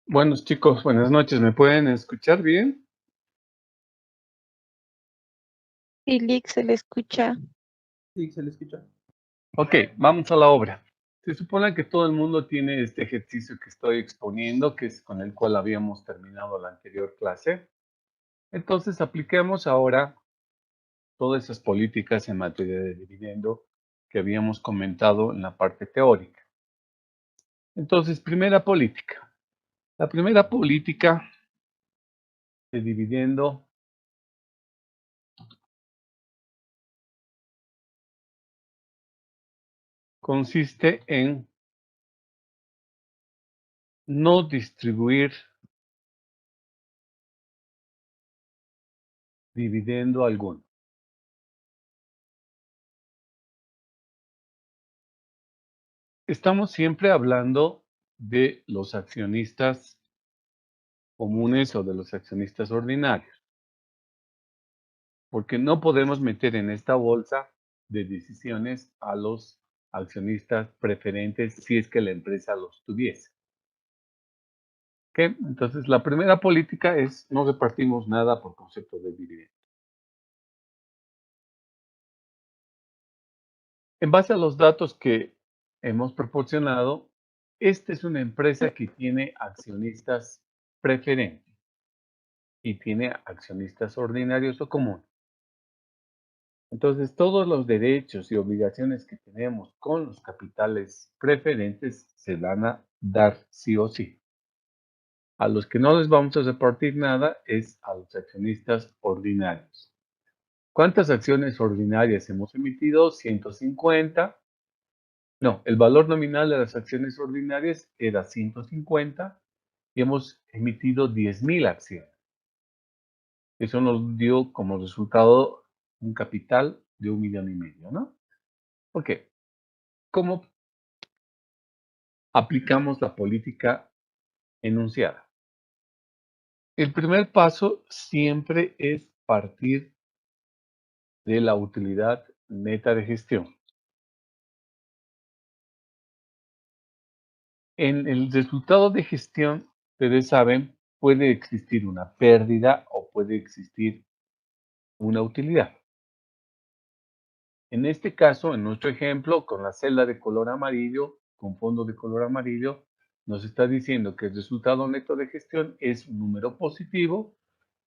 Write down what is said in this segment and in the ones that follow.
Buenos chicos, buenas noches. ¿Me pueden escuchar bien? Felix se le escucha. Sí, se le escucha. Ok, vamos a la obra. Se supone que todo el mundo tiene este ejercicio que estoy exponiendo, que es con el cual habíamos terminado la anterior clase. Entonces, apliquemos ahora todas esas políticas en materia de dividendo que habíamos comentado en la parte teórica. Entonces, primera política. La primera política de dividendo consiste en no distribuir dividendo alguno. Estamos siempre hablando de los accionistas comunes o de los accionistas ordinarios, porque no podemos meter en esta bolsa de decisiones a los accionistas preferentes si es que la empresa los tuviese. ¿Ok? Entonces, la primera política es no repartimos nada por concepto de dividendo. En base a los datos que hemos proporcionado, esta es una empresa que tiene accionistas preferentes y tiene accionistas ordinarios o comunes. Entonces, todos los derechos y obligaciones que tenemos con los capitales preferentes se van a dar sí o sí. A los que no les vamos a repartir nada es a los accionistas ordinarios. ¿Cuántas acciones ordinarias hemos emitido? 150. No, el valor nominal de las acciones ordinarias era 150 y hemos emitido 10,000 acciones. Eso nos dio como resultado un capital de 1,5 millones, ¿no? Ok. ¿Cómo aplicamos la política enunciada? El primer paso siempre es partir de la utilidad neta de gestión. En el resultado de gestión, ustedes saben, puede existir una pérdida o puede existir una utilidad. En este caso, en nuestro ejemplo, con la celda de color amarillo, con fondo de color amarillo, nos está diciendo que el resultado neto de gestión es un número positivo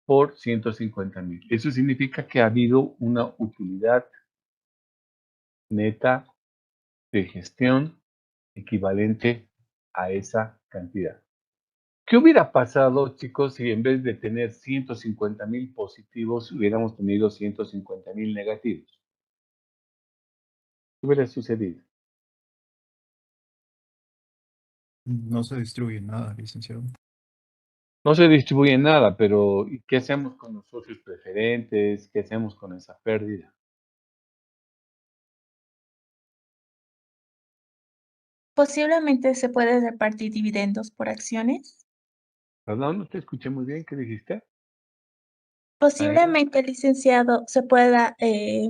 por 150,000. Eso significa que ha habido una utilidad neta de gestión equivalente a esa cantidad. ¿Qué hubiera pasado, chicos, si en vez de tener 150,000 positivos hubiéramos tenido 150,000 negativos? ¿Qué hubiera sucedido? No se distribuye nada, licenciado. No se distribuye nada, pero ¿y qué hacemos con los socios preferentes? ¿Qué hacemos con esa pérdida? Posiblemente se puede repartir dividendos por acciones. Perdón, no te escuché muy bien. ¿Qué dijiste? Posiblemente, licenciado, se pueda eh,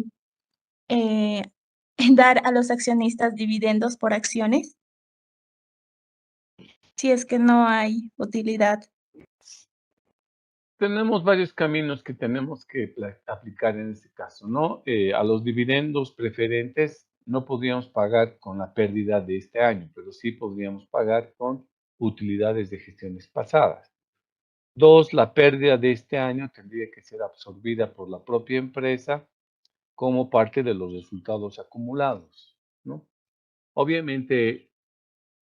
dar a los accionistas dividendos por acciones, si es que no hay utilidad. Tenemos varios caminos que tenemos que aplicar en este caso, ¿no? A los dividendos preferentes no podríamos pagar con la pérdida de este año, pero sí podríamos pagar con utilidades de gestiones pasadas. Dos, la pérdida de este año tendría que ser absorbida por la propia empresa como parte de los resultados acumulados, ¿no? Obviamente,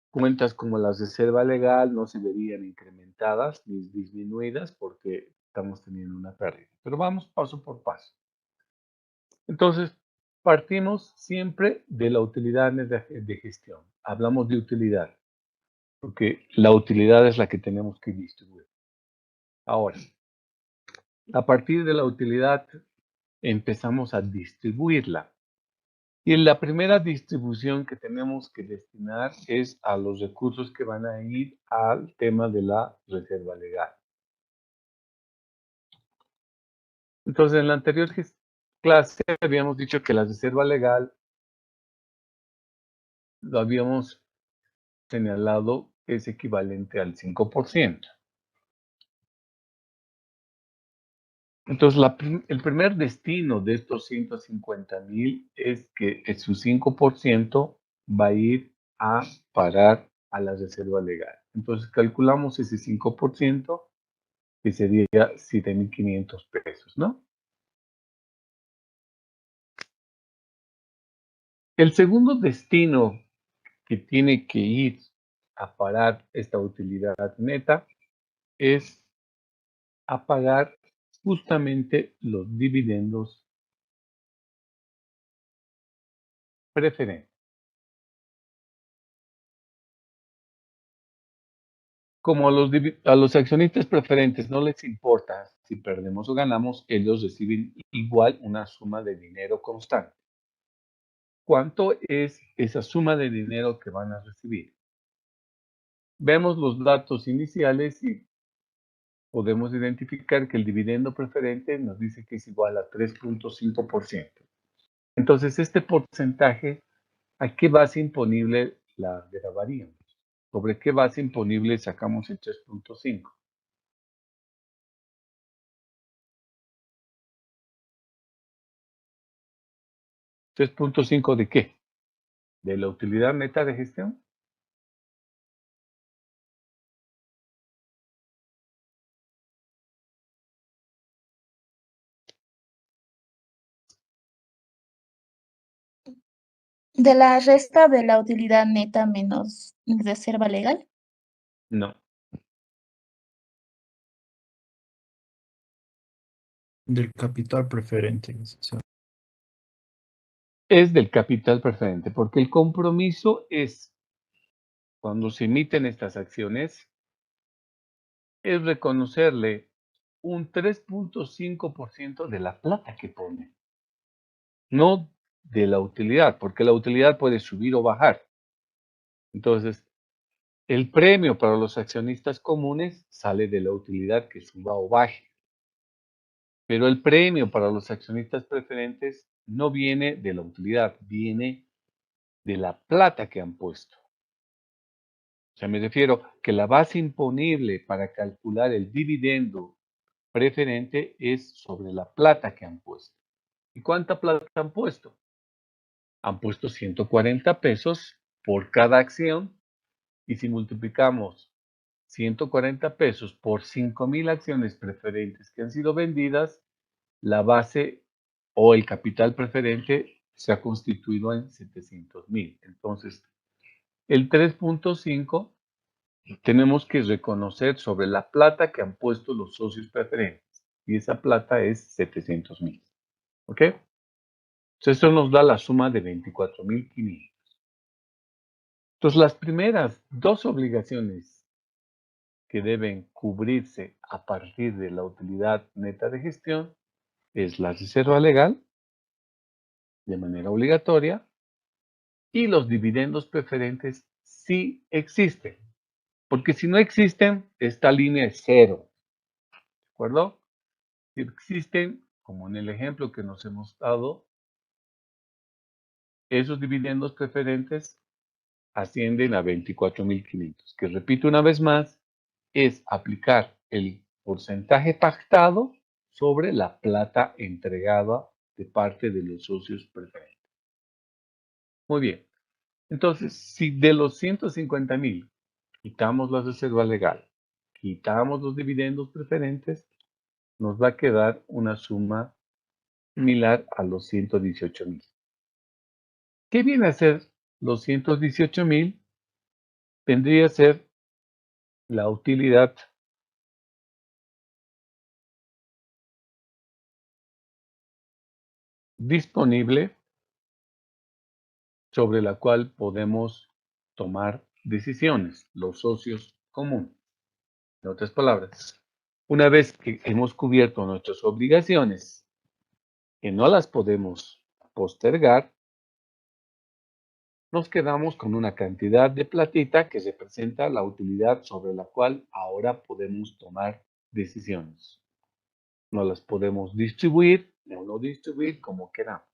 cuentas como la reserva legal no se verían incrementadas ni disminuidas porque estamos teniendo una pérdida. Pero vamos paso por paso. Entonces, partimos siempre de la utilidad de gestión. Hablamos de utilidad, porque la utilidad es la que tenemos que distribuir. Ahora, a partir de la utilidad empezamos a distribuirla. Y la primera distribución que tenemos que destinar es a los recursos que van a ir al tema de la reserva legal. Entonces, en la anterior clase habíamos dicho que la reserva legal lo habíamos señalado es equivalente al 5%. Entonces, el primer destino de estos 150,000 es que su 5% va a ir a parar a la reserva legal. Entonces, calculamos ese 5%, que sería 7,500 pesos, ¿no? El segundo destino que tiene que ir a parar esta utilidad neta es a pagar justamente los dividendos preferentes. Como a los accionistas preferentes no les importa si perdemos o ganamos, ellos reciben igual una suma de dinero constante. ¿Cuánto es esa suma de dinero que van a recibir? Vemos los datos iniciales y podemos identificar que el dividendo preferente nos dice que es igual a 3,5%. Entonces, este porcentaje, ¿a qué base imponible la grabaríamos? ¿Sobre qué base imponible sacamos el 3,5? ¿3,5 de qué? ¿De la utilidad neta de gestión? ¿De la resta de la utilidad neta menos reserva legal? No. Del capital preferente, licenciado. Es del capital preferente, porque el compromiso es, cuando se emiten estas acciones, es reconocerle un 3,5% de la plata que pone, no de la utilidad, porque la utilidad puede subir o bajar. Entonces, el premio para los accionistas comunes sale de la utilidad que suba o baje. Pero el premio para los accionistas preferentes no viene de la utilidad, viene de la plata que han puesto. O sea, me refiero que la base imponible para calcular el dividendo preferente es sobre la plata que han puesto. ¿Y cuánta plata han puesto? Han puesto 140 pesos por cada acción, y si multiplicamos 140 pesos por 5,000 acciones preferentes que han sido vendidas, la base o el capital preferente se ha constituido en 700,000. Entonces, el 3,5 tenemos que reconocer sobre la plata que han puesto los socios preferentes, y esa plata es 700,000. ¿Ok? Entonces, esto nos da la suma de 24,500. Entonces, las primeras dos obligaciones que deben cubrirse a partir de la utilidad neta de gestión es la reserva legal, de manera obligatoria, y los dividendos preferentes sí existen. Porque si no existen, esta línea es cero. ¿De acuerdo? Si existen, como en el ejemplo que nos hemos dado, esos dividendos preferentes ascienden a 24,500, que repito una vez más, es aplicar el porcentaje pactado sobre la plata entregada de parte de los socios preferentes. Muy bien. Entonces, si de los 150,000 quitamos la reserva legal, quitamos los dividendos preferentes, nos va a quedar una suma similar a los 118,000. ¿Qué viene a ser los 118,000? Vendría a ser la utilidad disponible sobre la cual podemos tomar decisiones, los socios comunes. En otras palabras, una vez que hemos cubierto nuestras obligaciones, que no las podemos postergar, nos quedamos con una cantidad de platita que representa la utilidad sobre la cual ahora podemos tomar decisiones. No las podemos distribuir o no distribuir como queramos,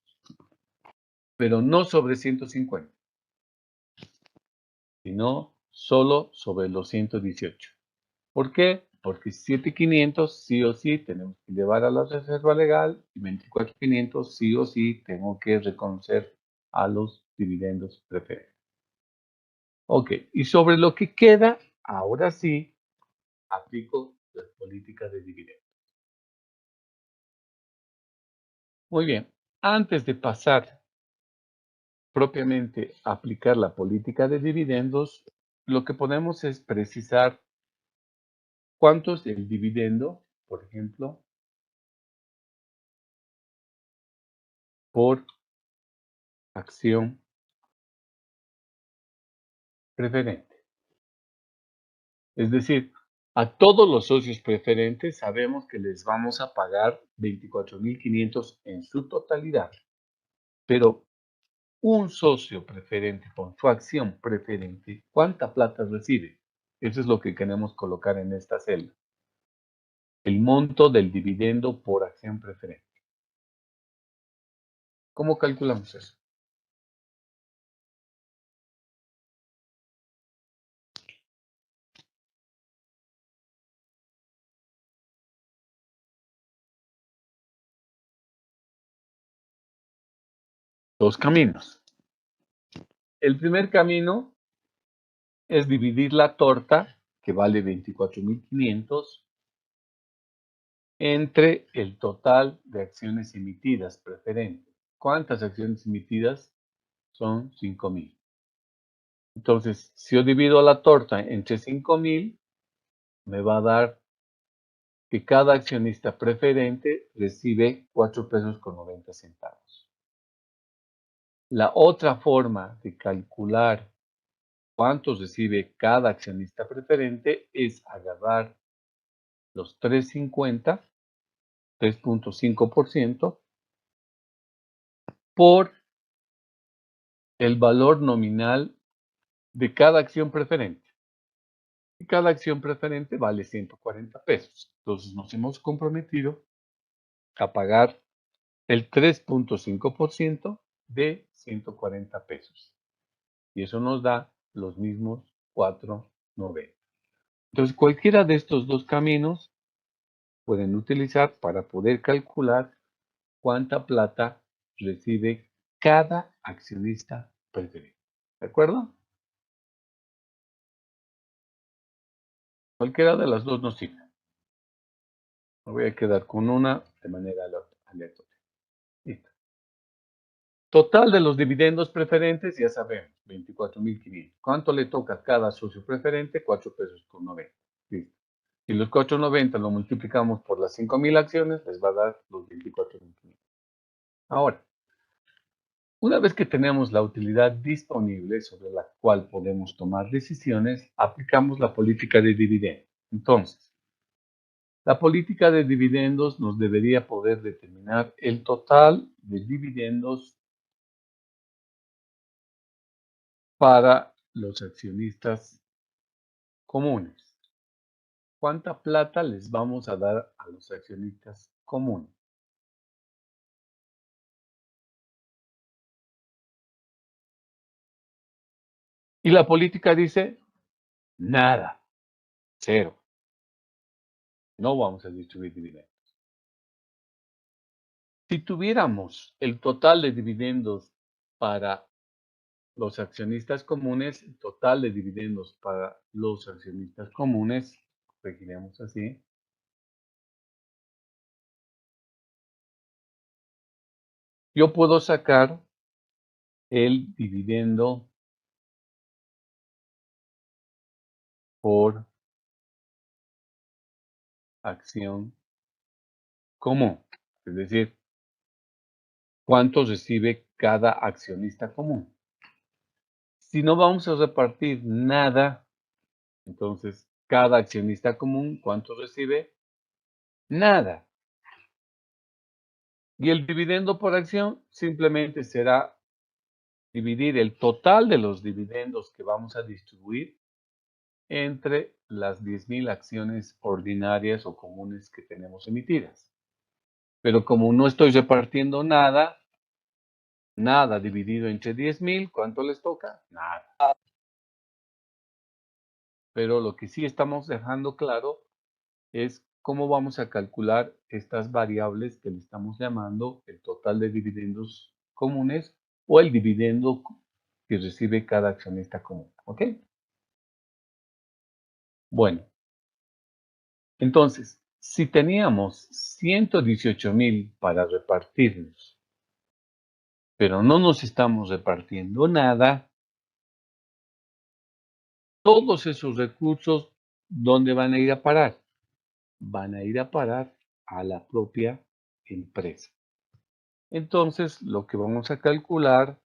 pero no sobre 150, sino solo sobre los 118. ¿Por qué? Porque 7,500 sí o sí tenemos que llevar a la reserva legal y 24,500 sí o sí tengo que reconocer a los dividendos preferentes. Ok, y sobre lo que queda, ahora sí, aplico las políticas de dividendos. Muy bien, antes de pasar propiamente a aplicar la política de dividendos, lo que podemos es precisar cuánto es el dividendo, por ejemplo, por acción preferente. Es decir, a todos los socios preferentes sabemos que les vamos a pagar 24,500 en su totalidad, pero un socio preferente con su acción preferente, ¿cuánta plata recibe? Eso es lo que queremos colocar en esta celda. El monto del dividendo por acción preferente. ¿Cómo calculamos eso? Dos caminos. El primer camino es dividir la torta, que vale 24,500, entre el total de acciones emitidas preferentes. ¿Cuántas acciones emitidas? Son 5,000. Entonces, si yo divido la torta entre 5,000, me va a dar que cada accionista preferente recibe 4 pesos con 90 centavos. La otra forma de calcular cuánto recibe cada accionista preferente es agarrar los 3.50, 3.5%, por el valor nominal de cada acción preferente. Y cada acción preferente vale 140 pesos. Entonces nos hemos comprometido a pagar el 3.5% de 140 pesos. Y eso nos da los mismos 4.90. Entonces cualquiera de estos dos caminos pueden utilizar para poder calcular cuánta plata recibe cada accionista preferente. ¿De acuerdo? Cualquiera de las dos nos sirve. Me voy a quedar con una de manera aleatoria. Listo. Total de los dividendos preferentes, ya sabemos, 24,500. ¿Cuánto le toca a cada socio preferente? 4 pesos con 90. Listo. Si los 4.90 lo multiplicamos por las 5,000 acciones, les va a dar los 24,500. Ahora, una vez que tenemos la utilidad disponible sobre la cual podemos tomar decisiones, aplicamos la política de dividendos. Entonces, la política de dividendos nos debería poder determinar el total de dividendos para los accionistas comunes. ¿Cuánta plata les vamos a dar a los accionistas comunes? Y la política dice, nada, cero. No vamos a distribuir dividendos. Si tuviéramos el total de dividendos para los accionistas comunes, el total de dividendos para los accionistas comunes, regiríamos así, yo puedo sacar el dividendo por acción común, es decir, cuánto recibe cada accionista común. Si no vamos a repartir nada, entonces cada accionista común, ¿cuánto recibe? Nada. Y el dividendo por acción simplemente será dividir el total de los dividendos que vamos a distribuir entre las 10,000 acciones ordinarias o comunes que tenemos emitidas. Pero como no estoy repartiendo nada, nada dividido entre 10,000, ¿cuánto les toca? Nada. pero lo que sí estamos dejando claro es cómo vamos a calcular estas variables que le estamos llamando el total de dividendos comunes o el dividendo que recibe cada accionista común, ¿ok? Bueno, entonces, si teníamos 118,000 para repartirnos, pero no nos estamos repartiendo nada, todos esos recursos, ¿dónde van a ir a parar? Van a ir a parar a la propia empresa. Entonces, lo que vamos a calcular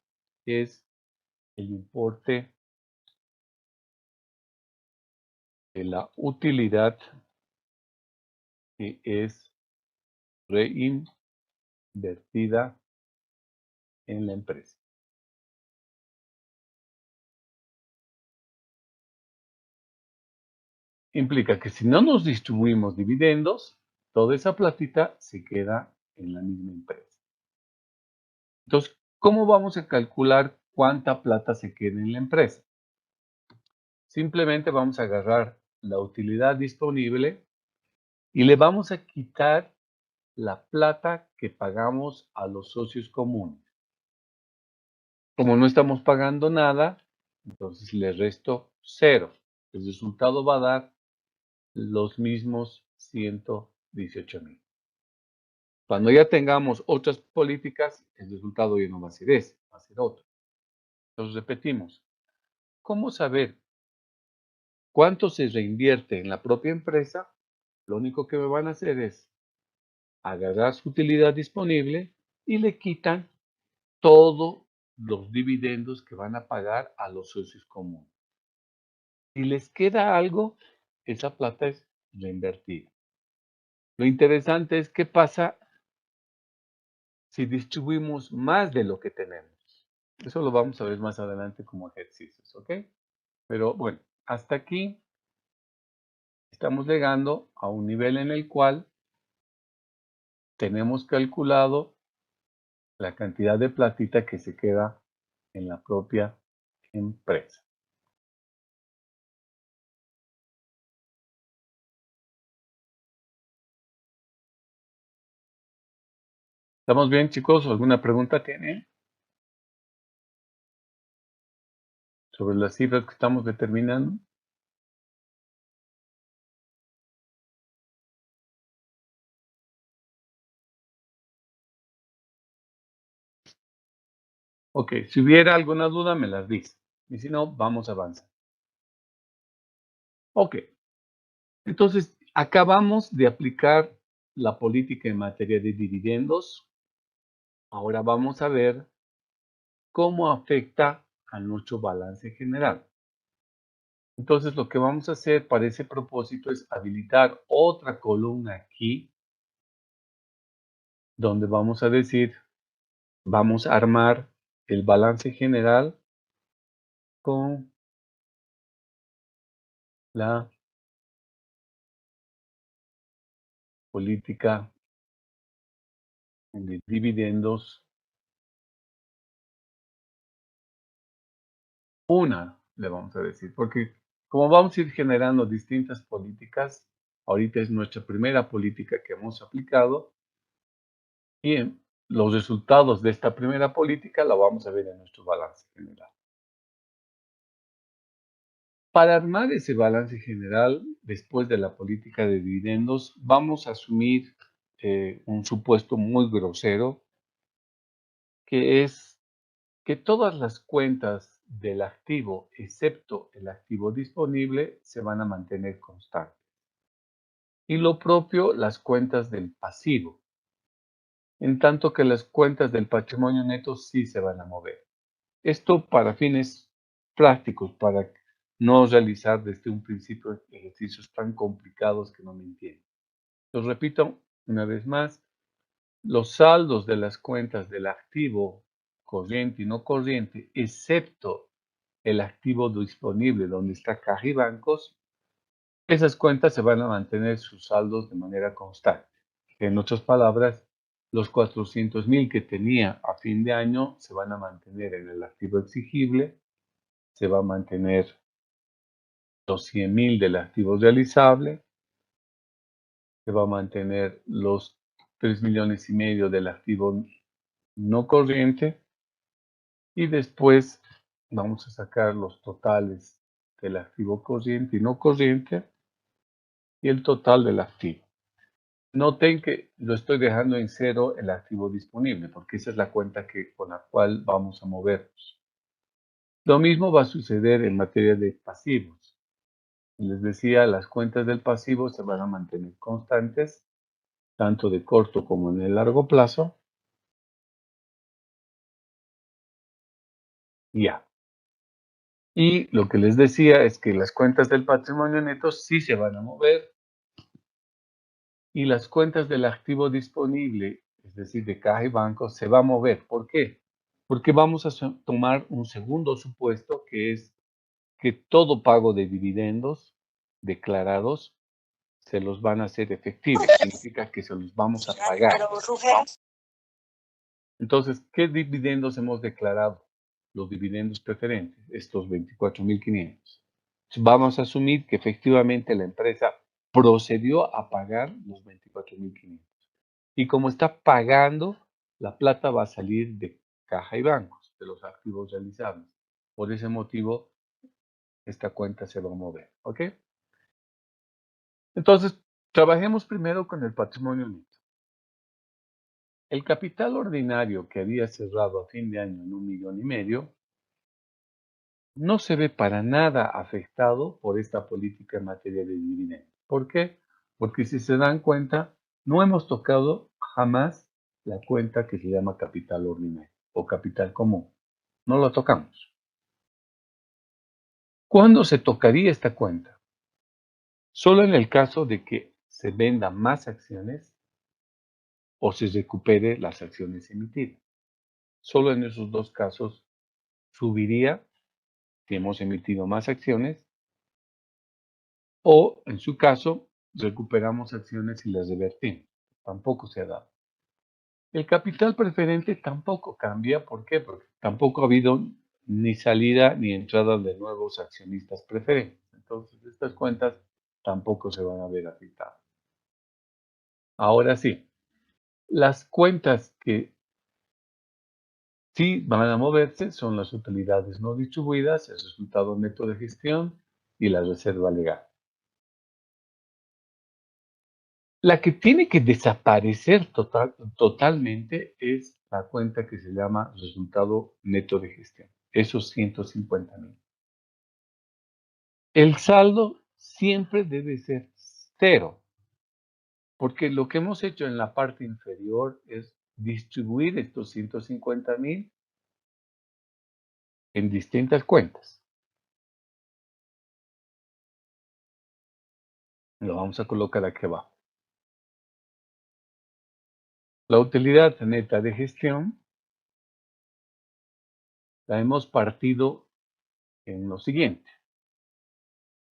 es el importe de la utilidad que es reinvertida en la empresa. Implica que si no nos distribuimos dividendos, toda esa platita se queda en la misma empresa. Entonces, ¿cómo vamos a calcular cuánta plata se queda en la empresa? Simplemente vamos a agarrar la utilidad disponible y le vamos a quitar la plata que pagamos a los socios comunes. Como no estamos pagando nada, entonces le resto 0. El resultado va a dar los mismos 118,000. Cuando ya tengamos otras políticas, el resultado ya no va a ser ese, va a ser otro. Entonces repetimos, ¿cómo saber cuánto se reinvierte en la propia empresa? Lo único que me van a hacer es agarrar su utilidad disponible y le quitan todos los dividendos que van a pagar a los socios comunes. Si les queda algo, esa plata es reinvertida. Lo interesante es qué pasa si distribuimos más de lo que tenemos. Eso lo vamos a ver más adelante como ejercicios, ¿ok? Pero bueno, hasta aquí estamos llegando a un nivel en el cual tenemos calculado la cantidad de platita que se queda en la propia empresa. ¿Estamos bien, chicos? ¿Alguna pregunta tienen sobre las cifras que estamos determinando? Ok, si hubiera alguna duda me las dice. Y si no, vamos a avanzar. Ok, entonces acabamos de aplicar la política en materia de dividendos. Ahora vamos a ver cómo afecta a nuestro balance general. Entonces lo que vamos a hacer para ese propósito es habilitar otra columna aquí, donde vamos a decir, vamos a armar el balance general con la política de dividendos. Una, le vamos a decir, porque como vamos a ir generando distintas políticas, ahorita es nuestra primera política que hemos aplicado y los resultados de esta primera política la vamos a ver en nuestro balance general. Para armar ese balance general, después de la política de dividendos, vamos a asumir un supuesto muy grosero, que es que todas las cuentas del activo, excepto el activo disponible, se van a mantener constantes. Y lo propio las cuentas del pasivo, en tanto que las cuentas del patrimonio neto sí se van a mover. Esto para fines prácticos, para no realizar desde un principio ejercicios tan complicados que no me entienden. Los repito una vez más, los saldos de las cuentas del activo corriente y no corriente, excepto el activo disponible donde está caja y bancos, esas cuentas se van a mantener sus saldos de manera constante. En otras palabras, los 400,000 que tenía a fin de año se van a mantener en el activo exigible, se va a mantener los 100,000 del activo realizable, se va a mantener los 3,5 millones del activo no corriente y después vamos a sacar los totales del activo corriente y no corriente y el total del activo. Noten que lo estoy dejando en cero el activo disponible porque esa es la cuenta con la cual vamos a movernos. Lo mismo va a suceder en materia de pasivos. Les decía, las cuentas del pasivo se van a mantener constantes, tanto de corto como en el largo plazo. Ya. Y lo que les decía es que las cuentas del patrimonio neto sí se van a mover y las cuentas del activo disponible, es decir, de caja y banco, se va a mover. ¿Por qué? Porque vamos a tomar un segundo supuesto que es que todo pago de dividendos declarados se los van a hacer efectivos. Significa que se los vamos a pagar. Entonces, ¿qué dividendos hemos declarado? Los dividendos preferentes, estos 24,500. Vamos a asumir que efectivamente la empresa procedió a pagar los 24,500. Y como está pagando, la plata va a salir de caja y bancos, de los activos realizables. Por ese motivo, esta cuenta se va a mover. ¿Ok? Entonces, trabajemos primero con el patrimonio neto. El capital ordinario que había cerrado a fin de año en 1,5 millones no se ve para nada afectado por esta política en materia de dividendos. ¿Por qué? Porque si se dan cuenta, no hemos tocado jamás la cuenta que se llama capital ordinario o capital común. No lo tocamos. ¿Cuándo se tocaría esta cuenta? Solo en el caso de que se vendan más acciones o se recupere las acciones emitidas. Solo en esos dos casos subiría si hemos emitido más acciones o, en su caso, recuperamos acciones y las revertimos. Tampoco se ha dado. El capital preferente tampoco cambia. ¿Por qué? Porque tampoco ha habido ni salida ni entrada de nuevos accionistas preferentes. Entonces, estas cuentas tampoco se van a ver afectadas. Ahora sí, las cuentas que sí van a moverse son las utilidades no distribuidas, el resultado neto de gestión y la reserva legal. La que tiene que desaparecer totalmente es la cuenta que se llama resultado neto de gestión, esos 150,000. El saldo siempre debe ser cero, porque lo que hemos hecho en la parte inferior es distribuir estos 150,000 en distintas cuentas. Lo vamos a colocar aquí abajo. La utilidad neta de gestión la hemos partido en lo siguiente.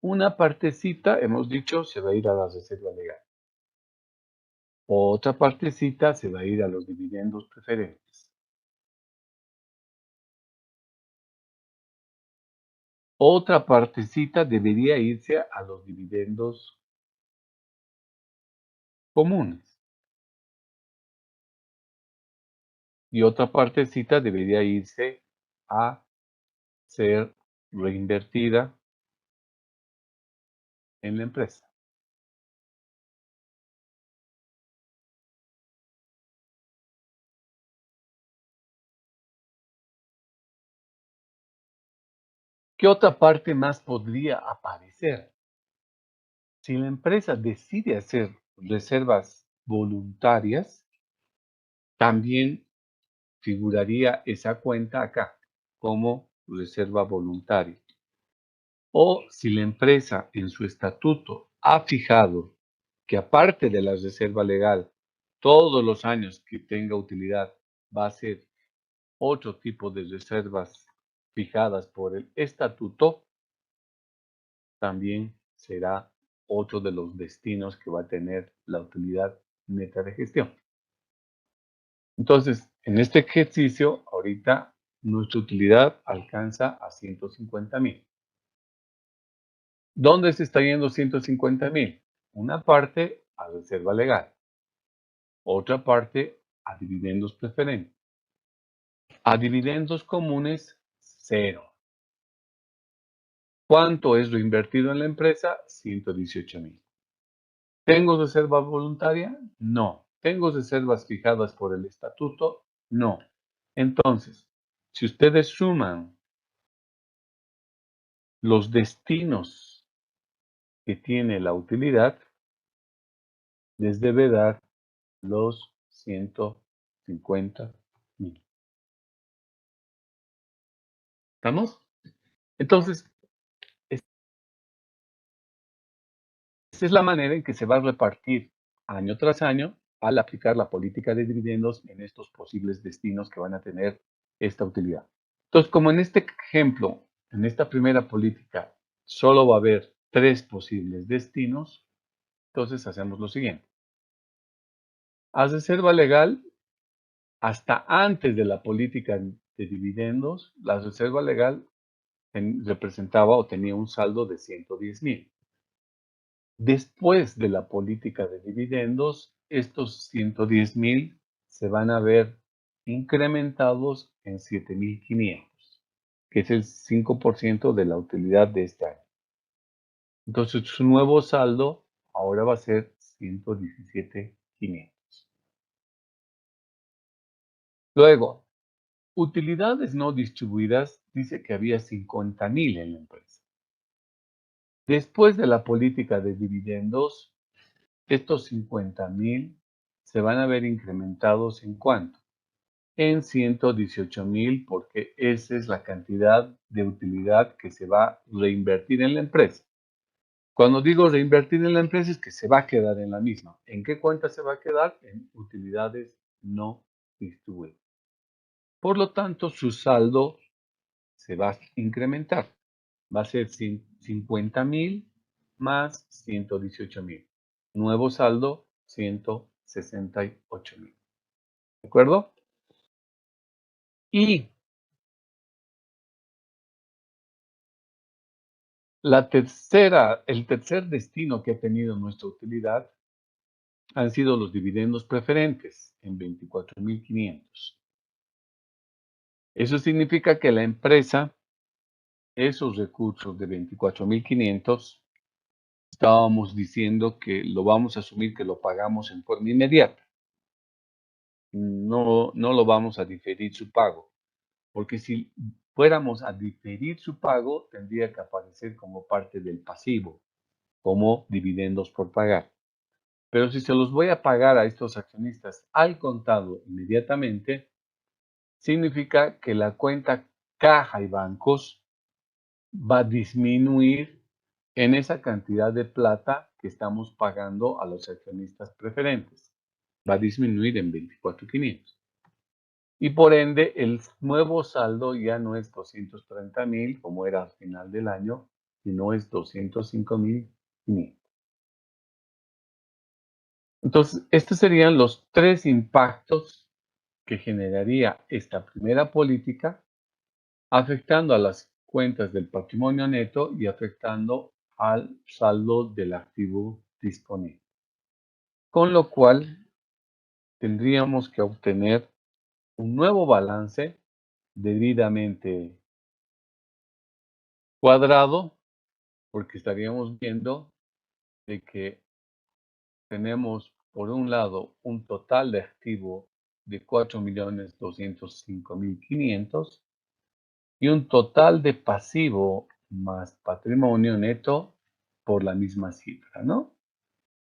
Una partecita, hemos dicho, se va a ir a la reserva legal. Otra partecita se va a ir a los dividendos preferentes. Otra partecita debería irse a los dividendos comunes. Y otra partecita debería irse a ser reinvertida en la empresa. ¿Qué otra parte más podría aparecer? Si la empresa decide hacer reservas voluntarias, también figuraría esa cuenta acá como reserva voluntaria. O si la empresa en su estatuto ha fijado que aparte de la reserva legal, todos los años que tenga utilidad va a ser otro tipo de reservas fijadas por el estatuto, también será otro de los destinos que va a tener la utilidad neta de gestión. Entonces, en este ejercicio, ahorita nuestra utilidad alcanza a 150,000. ¿Dónde se está yendo 150,000? Una parte a reserva legal, otra parte a dividendos preferentes. A dividendos comunes, 0. ¿Cuánto es reinvertido en la empresa? 118,000. ¿Tengo reserva voluntaria? No. ¿Tengo reservas fijadas por el estatuto? No. Entonces, si ustedes suman los destinos que tiene la utilidad, les debe dar los 150,000. ¿Estamos? Entonces, esa es la manera en que se va a repartir año tras año al aplicar la política de dividendos en estos posibles destinos que van a tener esta utilidad. Entonces, como en este ejemplo, en esta primera política, solo va a haber 3 posibles destinos, entonces hacemos lo siguiente. A reserva legal, hasta antes de la política de dividendos, la reserva legal representaba o tenía un saldo de 110,000. Después de la política de dividendos, estos 110,000 se van a ver incrementados en 7,500, que es el 5% de la utilidad de este año. Entonces, su nuevo saldo ahora va a ser 117,500. Luego, utilidades no distribuidas, dice que había 50,000 en la empresa. Después de la política de dividendos, estos 50,000 se van a ver incrementados ¿en cuánto? En 118,000, porque esa es la cantidad de utilidad que se va a reinvertir en la empresa. Cuando digo reinvertir en la empresa es que se va a quedar en la misma. ¿En qué cuenta se va a quedar? En utilidades no distribuidas. Por lo tanto, su saldo se va a incrementar. Va a ser 50,000 más 118,000. Nuevo saldo, 168,000. ¿De acuerdo? Y el tercer destino que ha tenido nuestra utilidad han sido los dividendos preferentes en 24,500. Eso significa que la empresa, esos recursos de 24,500, estábamos diciendo que lo vamos a asumir que lo pagamos en forma inmediata. No lo vamos a diferir su pago, porque si fuéramos a diferir su pago, tendría que aparecer como parte del pasivo, como dividendos por pagar. Pero si se los voy a pagar a estos accionistas al contado inmediatamente, significa que la cuenta caja y bancos va a disminuir en esa cantidad de plata que estamos pagando a los accionistas preferentes. Va a disminuir en 24,500. Y por ende, el nuevo saldo ya no es 230,000 como era al final del año, sino es 205,500. Entonces, estos serían los 3 impactos que generaría esta primera política, afectando a las cuentas del patrimonio neto y afectando al saldo del activo disponible. Con lo cual, tendríamos que obtener un nuevo balance debidamente cuadrado, porque estaríamos viendo de que tenemos, por un lado, un total de activo de 4,205,500 y un total de pasivo más patrimonio neto por la misma cifra, ¿no?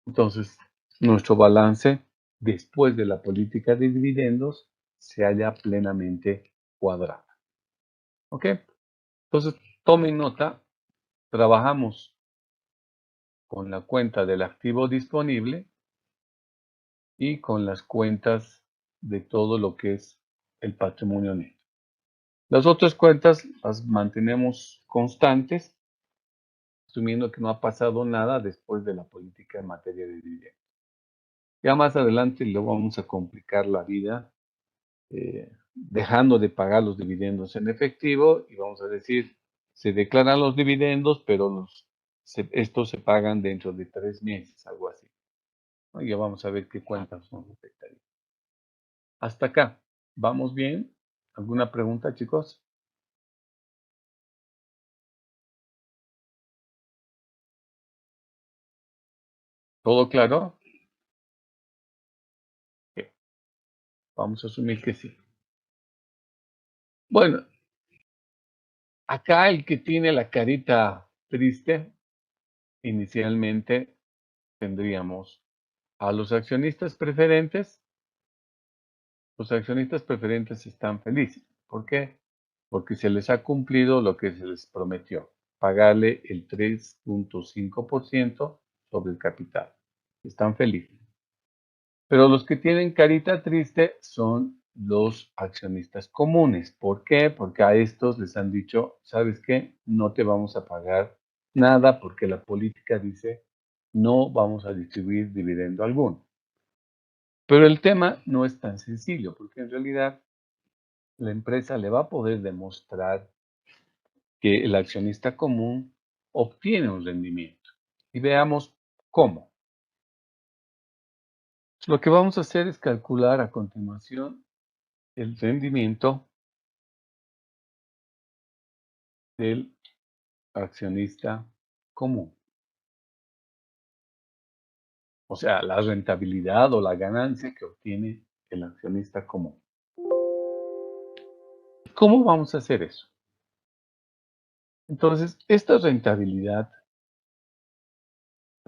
Entonces, nuestro balance después de la política de dividendos se halla plenamente cuadrado. ¿Ok? Entonces, tomen nota, trabajamos con la cuenta del activo disponible y con las cuentas de todo lo que es el patrimonio neto. Las otras cuentas las mantenemos constantes, asumiendo que no ha pasado nada después de la política en materia de dividendos. Ya más adelante le vamos a complicar la vida, dejando de pagar los dividendos en efectivo y vamos a decir, se declaran los dividendos, pero los estos se pagan dentro de 3 meses, algo así. ¿No? Ya vamos a ver qué cuentas nos afectaría. Hasta acá, ¿vamos bien? ¿Alguna pregunta, chicos? ¿Todo claro? Ok, vamos a asumir que sí. Bueno, acá el que tiene la carita triste, inicialmente tendríamos a los accionistas preferentes. Los accionistas preferentes están felices. ¿Por qué? Porque se les ha cumplido lo que se les prometió, pagarle el 3.5% sobre el capital. Están felices. Pero los que tienen carita triste son los accionistas comunes. ¿Por qué? Porque a estos les han dicho, ¿sabes qué? No te vamos a pagar nada porque la política dice no vamos a distribuir dividendo alguno. Pero el tema no es tan sencillo, porque en realidad la empresa le va a poder demostrar que el accionista común obtiene un rendimiento. Y veamos cómo. Lo que vamos a hacer es calcular a continuación el rendimiento del accionista común. O sea, la rentabilidad o la ganancia que obtiene el accionista común. ¿Cómo vamos a hacer eso? Entonces, esta rentabilidad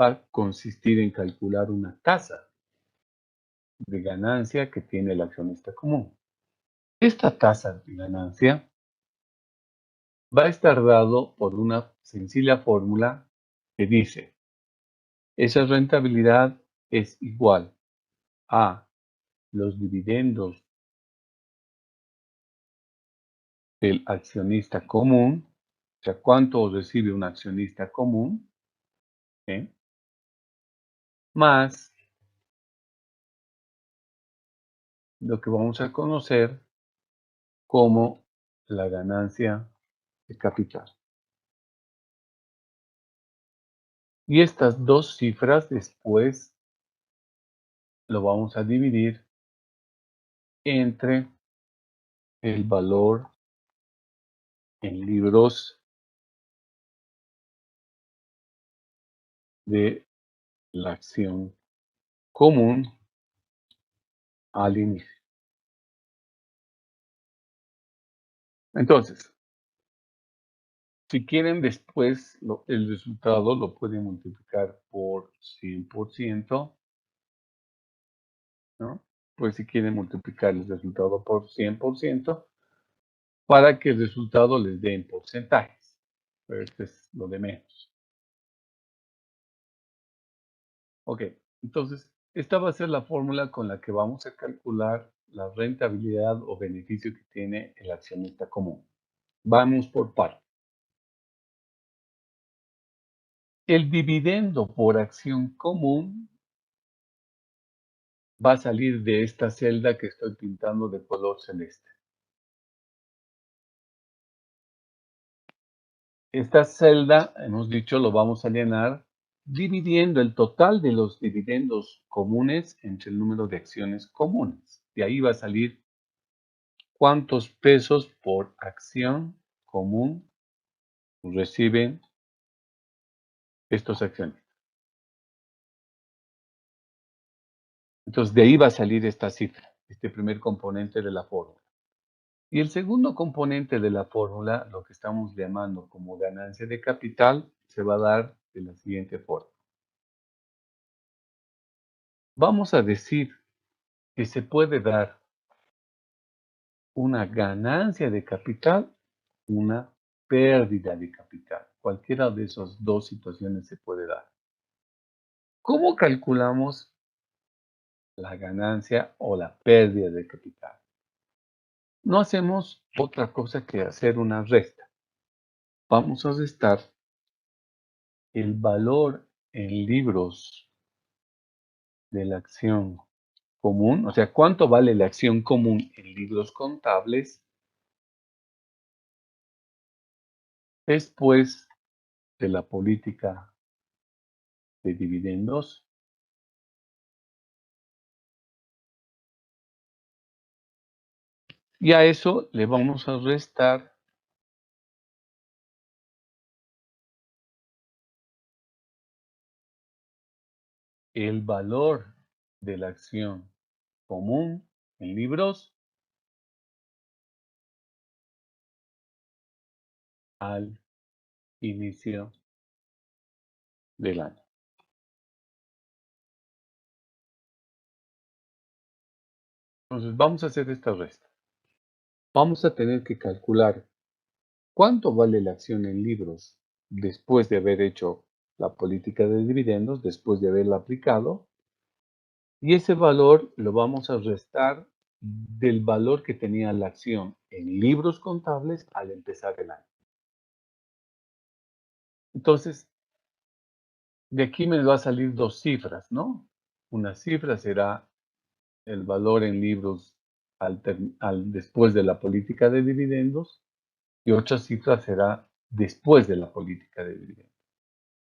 va a consistir en calcular una tasa de ganancia que tiene el accionista común. Esta tasa de ganancia va a estar dado por una sencilla fórmula que dice, esa rentabilidad es igual a los dividendos del accionista común, o sea, cuánto recibe un accionista común, ¿sí? Más lo que vamos a conocer como la ganancia de capital. Y estas dos cifras después lo vamos a dividir entre el valor en libros de la acción común al inicio. Entonces, si quieren después el resultado lo pueden multiplicar por 100%, ¿no? Pues si quieren multiplicar el resultado por 100% para que el resultado les dé en porcentajes. Pero esto es lo de menos. Ok, entonces esta va a ser la fórmula con la que vamos a calcular la rentabilidad o beneficio que tiene el accionista común. Vamos por partes. El dividendo por acción común va a salir de esta celda que estoy pintando de color celeste. Esta celda, hemos dicho, lo vamos a llenar dividiendo el total de los dividendos comunes entre el número de acciones comunes. De ahí va a salir cuántos pesos por acción común reciben estos acciones. Entonces, de ahí va a salir esta cifra, este primer componente de la fórmula. Y el segundo componente de la fórmula, lo que estamos llamando como ganancia de capital, se va a dar de la siguiente forma. Vamos a decir que se puede dar una ganancia de capital, una pérdida de capital. Cualquiera de esas dos situaciones se puede dar. ¿Cómo calculamos la ganancia o la pérdida de capital? No hacemos otra cosa que hacer una resta. Vamos a restar el valor en libros de la acción común, o sea, cuánto vale la acción común en libros contables, después de la política de dividendos. Y a eso le vamos a restar el valor de la acción común en libros al inicio del año. Entonces vamos a hacer esta resta. Vamos a tener que calcular cuánto vale la acción en libros después de haber hecho la política de dividendos, después de haberla aplicado, y ese valor lo vamos a restar del valor que tenía la acción en libros contables al empezar el año. Entonces, de aquí me va a salir dos cifras, ¿no? Una cifra será el valor en libros después de la política de dividendos y otra cifra será después de la política de dividendos.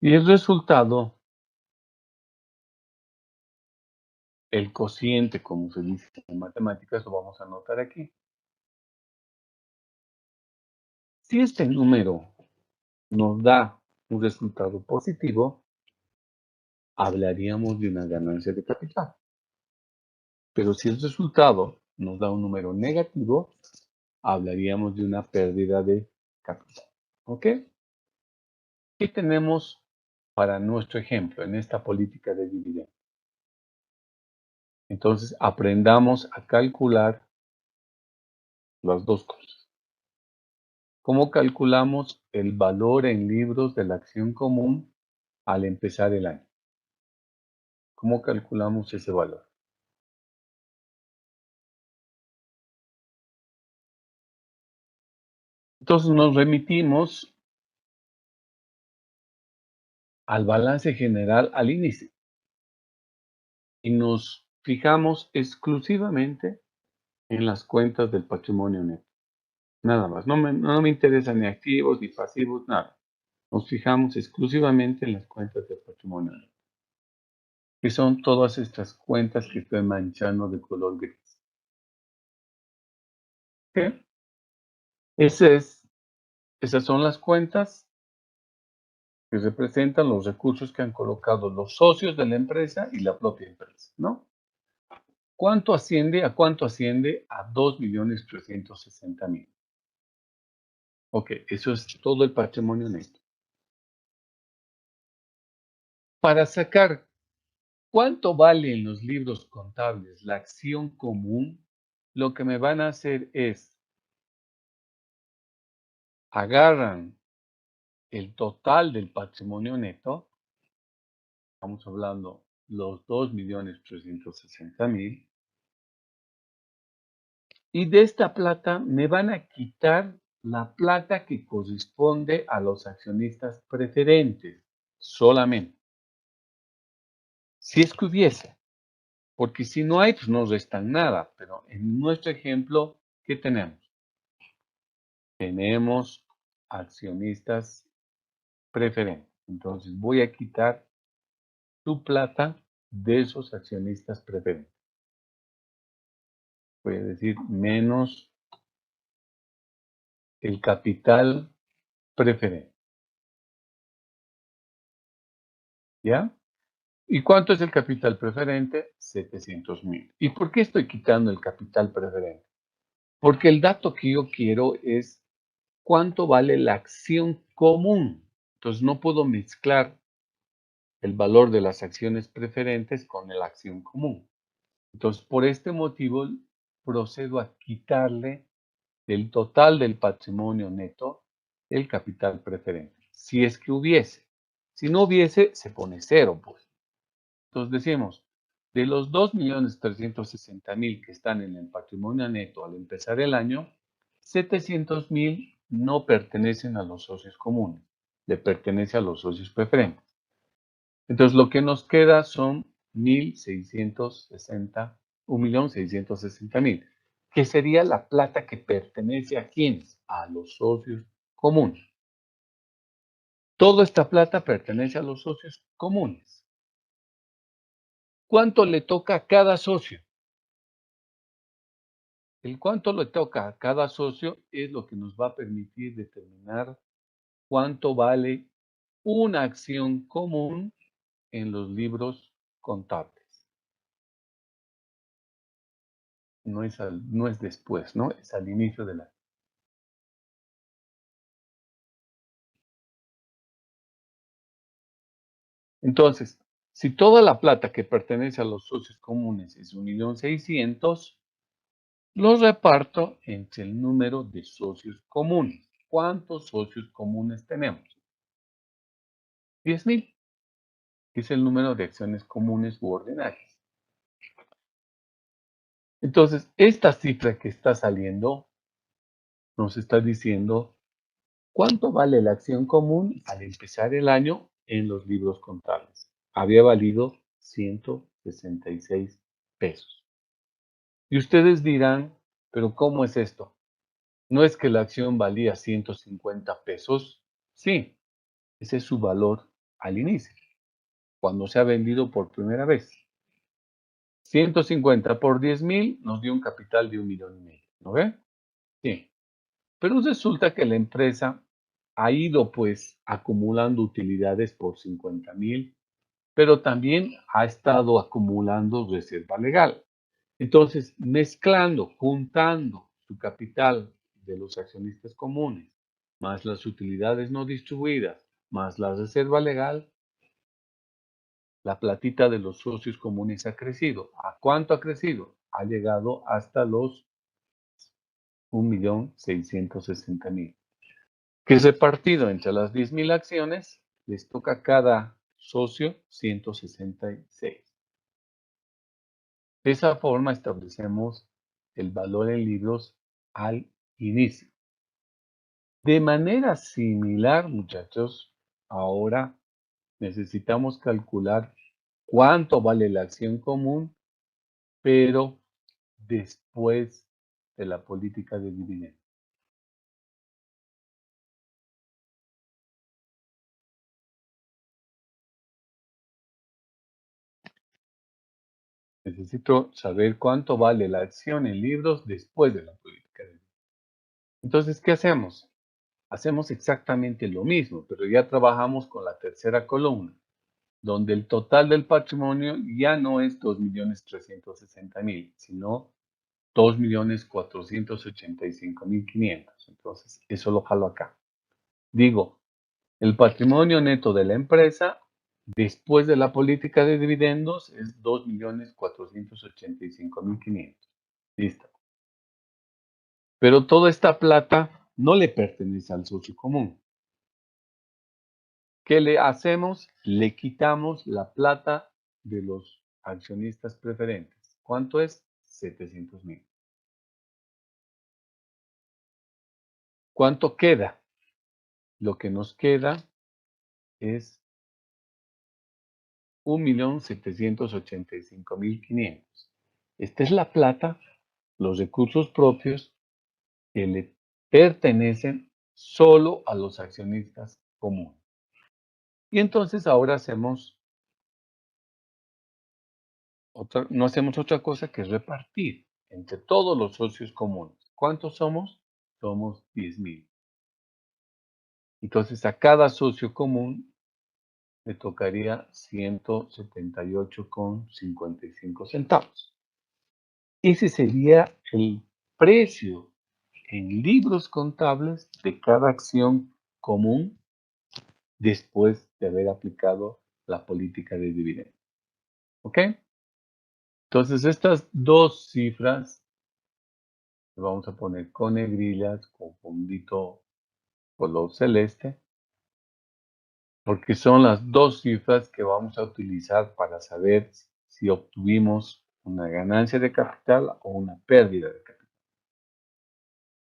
Y el resultado, el cociente, como se dice en matemáticas, lo vamos a anotar aquí. Si este número nos da un resultado positivo, hablaríamos de una ganancia de capital. Pero si el resultado nos da un número negativo, hablaríamos de una pérdida de capital. ¿Ok? ¿Qué tenemos para nuestro ejemplo en esta política de dividendos? Entonces, aprendamos a calcular las dos cosas. ¿Cómo calculamos el valor en libros de la acción común al empezar el año? ¿Cómo calculamos ese valor? Entonces nos remitimos al balance general al inicio y nos fijamos exclusivamente en las cuentas del patrimonio neto. Nada más. No me interesan ni activos ni pasivos, nada. Nos fijamos exclusivamente en las cuentas del patrimonio neto, que son todas estas cuentas que estoy manchando de color gris. ¿Ok? Esas son las cuentas que representan los recursos que han colocado los socios de la empresa y la propia empresa, ¿no? ¿Cuánto asciende? ¿A cuánto asciende? A 2.360.000. Ok, eso es todo el patrimonio neto. Para sacar cuánto vale en los libros contables la acción común, lo que me van a hacer es agarran el total del patrimonio neto, estamos hablando los 2.360.000, y de esta plata me van a quitar la plata que corresponde a los accionistas preferentes, solamente. Si es que hubiese, porque si no hay, pues no restan nada, pero en nuestro ejemplo, ¿qué tenemos? Tenemos accionistas preferentes. Entonces voy a quitar su plata de esos accionistas preferentes. Voy a decir menos el capital preferente. ¿Ya? ¿Y cuánto es el capital preferente? 700.000. ¿Y por qué estoy quitando el capital preferente? Porque el dato que yo quiero es cuánto vale la acción común. Entonces no puedo mezclar el valor de las acciones preferentes con la acción común. Entonces, por este motivo, procedo a quitarle del total del patrimonio neto el capital preferente. Si es que hubiese. Si no hubiese, se pone cero, pues. Entonces decimos, de los 2.360.000 que están en el patrimonio neto al empezar el año, 700.000 no pertenecen a los socios comunes, le pertenece a los socios preferentes. Entonces lo que nos queda son 1.660.000, que sería la plata que pertenece a quiénes, a los socios comunes. Toda esta plata pertenece a los socios comunes. ¿Cuánto le toca a cada socio? El cuánto le toca a cada socio es lo que nos va a permitir determinar cuánto vale una acción común en los libros contables. No es después, ¿no? Es al inicio de la. Entonces, si toda la plata que pertenece a los socios comunes es 1.600.000, los reparto entre el número de socios comunes. ¿Cuántos socios comunes tenemos? 10.000, que es el número de acciones comunes u ordinarias. Entonces, esta cifra que está saliendo nos está diciendo cuánto vale la acción común al empezar el año en los libros contables. Había valido 166 pesos. Y ustedes dirán, pero ¿cómo es esto? ¿No es que la acción valía 150 pesos? Sí, ese es su valor al inicio, cuando se ha vendido por primera vez. 150 por 10.000 nos dio un capital de 1,5 millones, ¿no ve? Sí. Pero resulta que la empresa ha ido pues acumulando utilidades por 50.000, pero también ha estado acumulando reserva legal. Entonces, mezclando, juntando su capital de los accionistas comunes, más las utilidades no distribuidas, más la reserva legal, la platita de los socios comunes ha crecido. ¿A cuánto ha crecido? Ha llegado hasta los 1.660.000. Que es repartido entre las 10.000 acciones, les toca a cada socio 166. De esa forma establecemos el valor en libros al inicio. De manera similar, muchachos, ahora necesitamos calcular cuánto vale la acción común, pero después de la política de dividendos. Necesito saber cuánto vale la acción en libros después de la política de dividendos. Entonces, ¿qué hacemos? Hacemos exactamente lo mismo, pero ya trabajamos con la tercera columna, donde el total del patrimonio ya no es 2.360.000, sino 2.485.500. Entonces, eso lo jalo acá. Digo, el patrimonio neto de la empresa después de la política de dividendos es 2.485.500. Listo. Pero toda esta plata no le pertenece al socio común. ¿Qué le hacemos? Le quitamos la plata de los accionistas preferentes. ¿Cuánto es? 700.000. ¿Cuánto queda? Lo que nos queda es 1.785.500. Esta es la plata, los recursos propios que le pertenecen solo a los accionistas comunes. Y entonces ahora no hacemos otra cosa que repartir entre todos los socios comunes. ¿Cuántos somos? Somos 10.000. Entonces a cada socio común le tocaría 178,55 centavos. Ese sería el precio en libros contables de cada acción común después de haber aplicado la política de dividendos. ¿Ok? Entonces estas dos cifras las vamos a poner con negrillas, con fondito color celeste, porque son las dos cifras que vamos a utilizar para saber si obtuvimos una ganancia de capital o una pérdida de capital.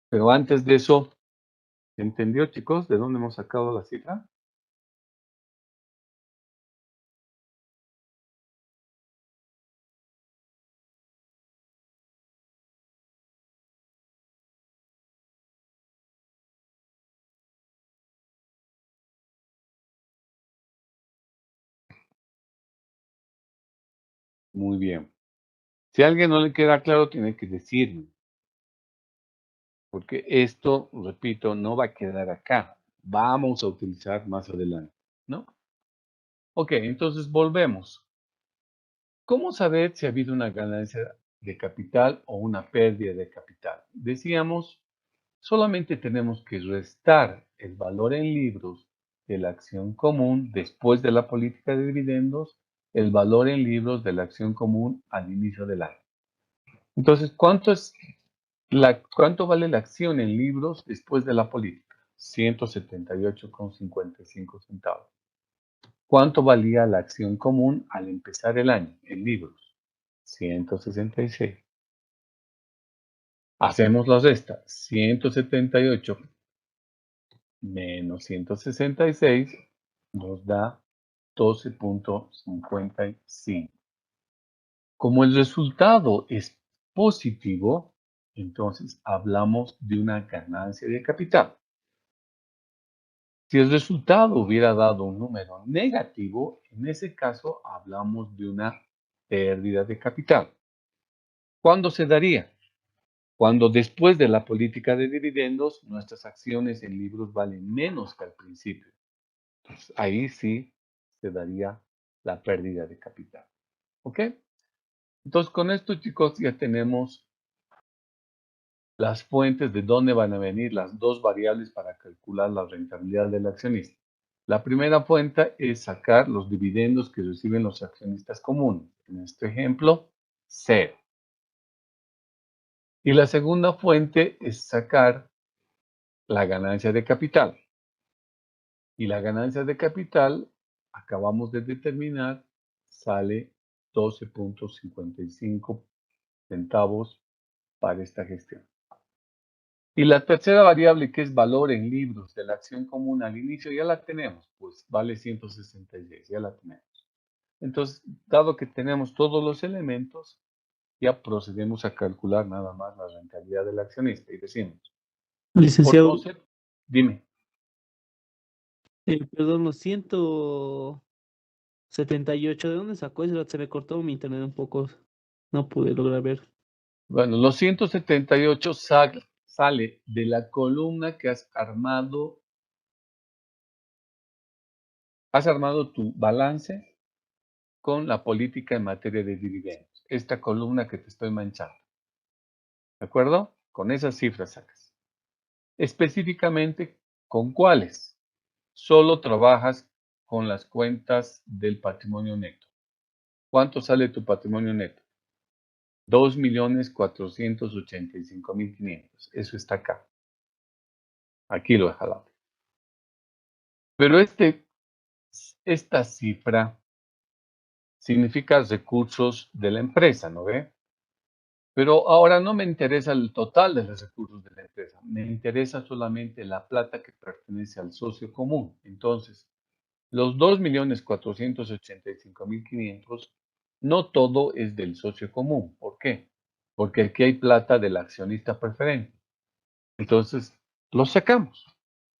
Pero antes de eso, ¿entendió, chicos, de dónde hemos sacado la cifra? Muy bien. Si a alguien no le queda claro, tiene que decirme, porque esto, repito, no va a quedar acá. Vamos a utilizar más adelante, ¿no? Ok, entonces volvemos. ¿Cómo saber si ha habido una ganancia de capital o una pérdida de capital? Decíamos, solamente tenemos que restar el valor en libros de la acción común después de la política de dividendos, el valor en libros de la acción común al inicio del año. Entonces, ¿cuánto vale la acción en libros después de la política? 178,55 centavos. ¿Cuánto valía la acción común al empezar el año en libros? 166. Hacemos la resta. 178 menos 166 nos da 12,55. Como el resultado es positivo, entonces hablamos de una ganancia de capital. Si el resultado hubiera dado un número negativo, en ese caso hablamos de una pérdida de capital. ¿Cuándo se daría? Cuando después de la política de dividendos, nuestras acciones en libros valen menos que al principio. Entonces, ahí sí se daría la pérdida de capital. ¿Ok? Entonces, con esto, chicos, ya tenemos las fuentes de dónde van a venir las dos variables para calcular la rentabilidad del accionista. La primera fuente es sacar los dividendos que reciben los accionistas comunes. En este ejemplo, 0. Y la segunda fuente es sacar la ganancia de capital. Y la ganancia de capital, acabamos de determinar, sale 12,55 centavos para esta gestión. Y la tercera variable, que es valor en libros de la acción común al inicio, ya la tenemos, pues vale 166, ya la tenemos. Entonces, dado que tenemos todos los elementos, ya procedemos a calcular nada más la rentabilidad del accionista y decimos, por Licenciado, concepto, dime. perdón, los 178, ¿de dónde sacó eso? Se me cortó mi internet un poco, no pude lograr ver. Bueno, los 178 sale de la columna que has armado tu balance con la política en materia de dividendos. Esta columna que te estoy manchando. ¿De acuerdo? Con esas cifras sacas. Específicamente, ¿con cuáles? Solo trabajas con las cuentas del patrimonio neto. ¿Cuánto sale tu patrimonio neto? 2,485,500. Eso está acá. Aquí lo he jalado. Pero esta cifra significa recursos de la empresa, ¿no ve? Pero ahora no me interesa el total de los recursos de la empresa, me interesa solamente la plata que pertenece al socio común. Entonces, los 2,485,500, no todo es del socio común. ¿Por qué? Porque aquí hay plata del accionista preferente. Entonces, lo sacamos.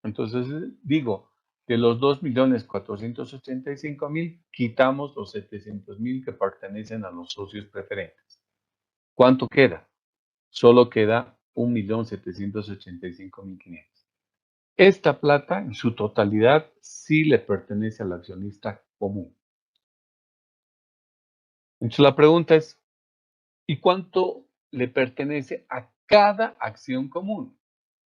Entonces, digo, de los 2,485,000, quitamos los 700,000 que pertenecen a los socios preferentes. ¿Cuánto queda? Solo queda 1,785,500. Esta plata, en su totalidad, sí le pertenece al accionista común. Entonces, la pregunta es, ¿y cuánto le pertenece a cada acción común?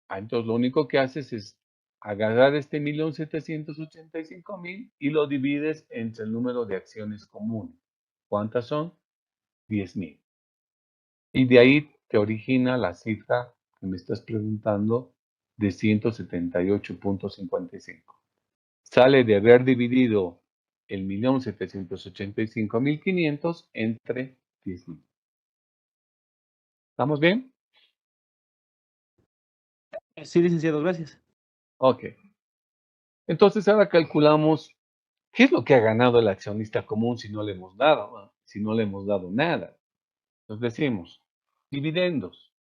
Entonces, lo único que haces es agarrar este 1,785,000 y lo divides entre el número de acciones comunes. ¿Cuántas son? 10,000. Y de ahí te origina la cifra que me estás preguntando de 178,55. Sale de haber dividido el 1,785,500 entre 10,000. ¿Estamos bien? Sí, licenciado, gracias. Ok. Entonces ahora calculamos qué es lo que ha ganado el accionista común si no le hemos dado, si no le hemos dado nada. Nos decimos, dividendos.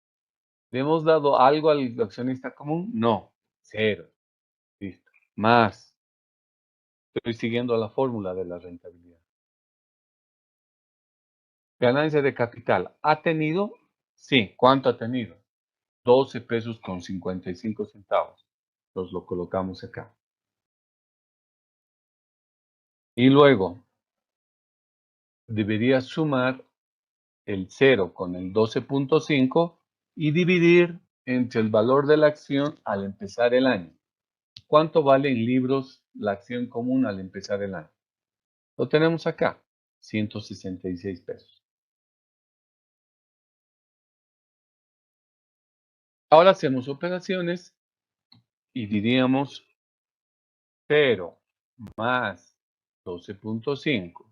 ¿Le hemos dado algo al accionista común? No, 0. Listo. Más. Estoy siguiendo la fórmula de la rentabilidad. Ganancia de capital. ¿Ha tenido? Sí. ¿Cuánto ha tenido? 12 pesos con 55 centavos. Entonces lo colocamos acá. Y luego debería sumar el 0 con el 12.5 y dividir entre el valor de la acción al empezar el año. ¿Cuánto vale en libros la acción común al empezar el año? Lo tenemos acá, 166 pesos. Ahora hacemos operaciones y diríamos 0 más 12.5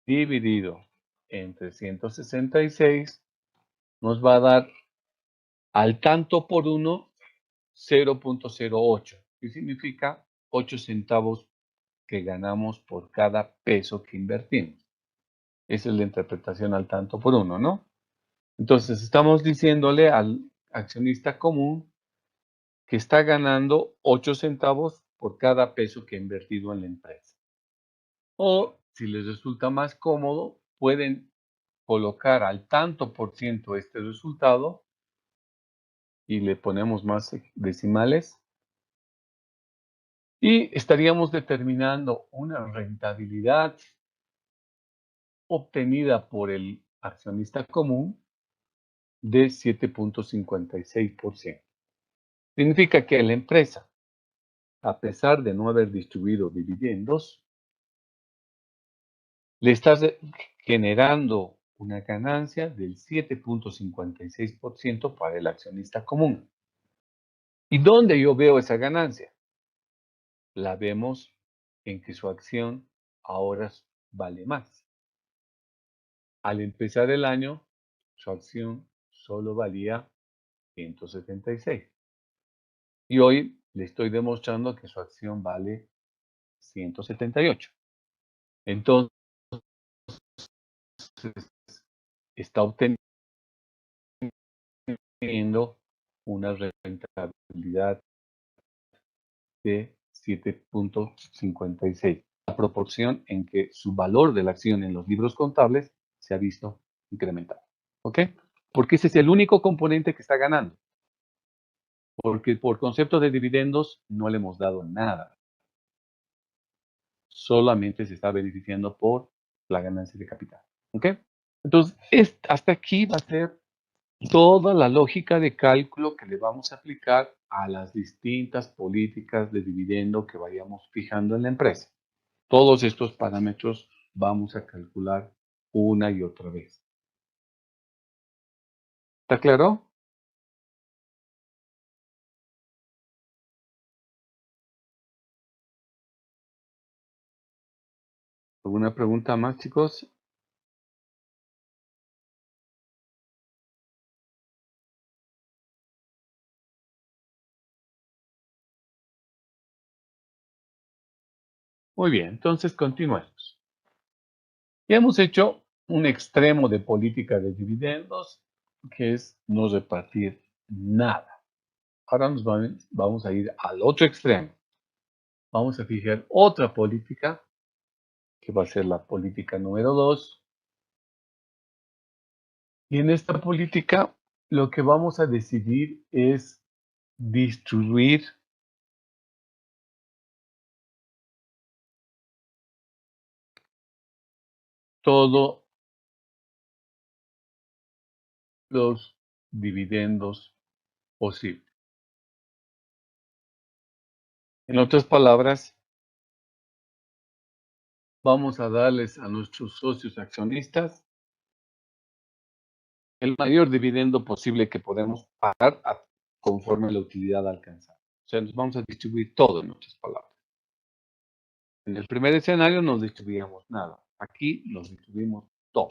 dividido entre 166 nos va a dar al tanto por 1 0.08, que significa 8 centavos que ganamos por cada peso que invertimos. Esa es la interpretación al tanto por 1, ¿no? Entonces estamos diciéndole al accionista común que está ganando 8 centavos por cada peso que ha invertido en la empresa. O si les resulta más cómodo, pueden colocar al tanto por ciento este resultado y le ponemos más decimales y estaríamos determinando una rentabilidad obtenida por el accionista común de 7.56%. Significa que la empresa, a pesar de no haber distribuido dividendos, le está generando una ganancia del 7.56% para el accionista común. ¿Y dónde yo veo esa ganancia? La vemos en que su acción ahora vale más. Al empezar el año, su acción solo valía 176. Y hoy le estoy demostrando que su acción vale 178. Entonces, está obteniendo una rentabilidad de 7.56. La proporción en que su valor de la acción en los libros contables se ha visto incrementado. ¿Ok? Porque ese es el único componente que está ganando. Porque por concepto de dividendos no le hemos dado nada. Solamente se está beneficiando por la ganancia de capital. ¿Ok? Entonces, hasta aquí va a ser toda la lógica de cálculo que le vamos a aplicar a las distintas políticas de dividendo que vayamos fijando en la empresa. Todos estos parámetros vamos a calcular una y otra vez. ¿Está claro? ¿Alguna pregunta más, chicos? Muy bien, entonces continuemos. Ya hemos hecho un extremo de política de dividendos, que es no repartir nada. Ahora vamos a ir al otro extremo. Vamos a fijar otra política, que va a ser la política número 2. Y en esta política lo que vamos a decidir es distribuir todos los dividendos posibles. En otras palabras, vamos a darles a nuestros socios accionistas el mayor dividendo posible que podemos pagar conforme a la utilidad alcanzada. O sea, nos vamos a distribuir todo en otras palabras. En el primer escenario no distribuíamos nada. Aquí nos distribuimos todo.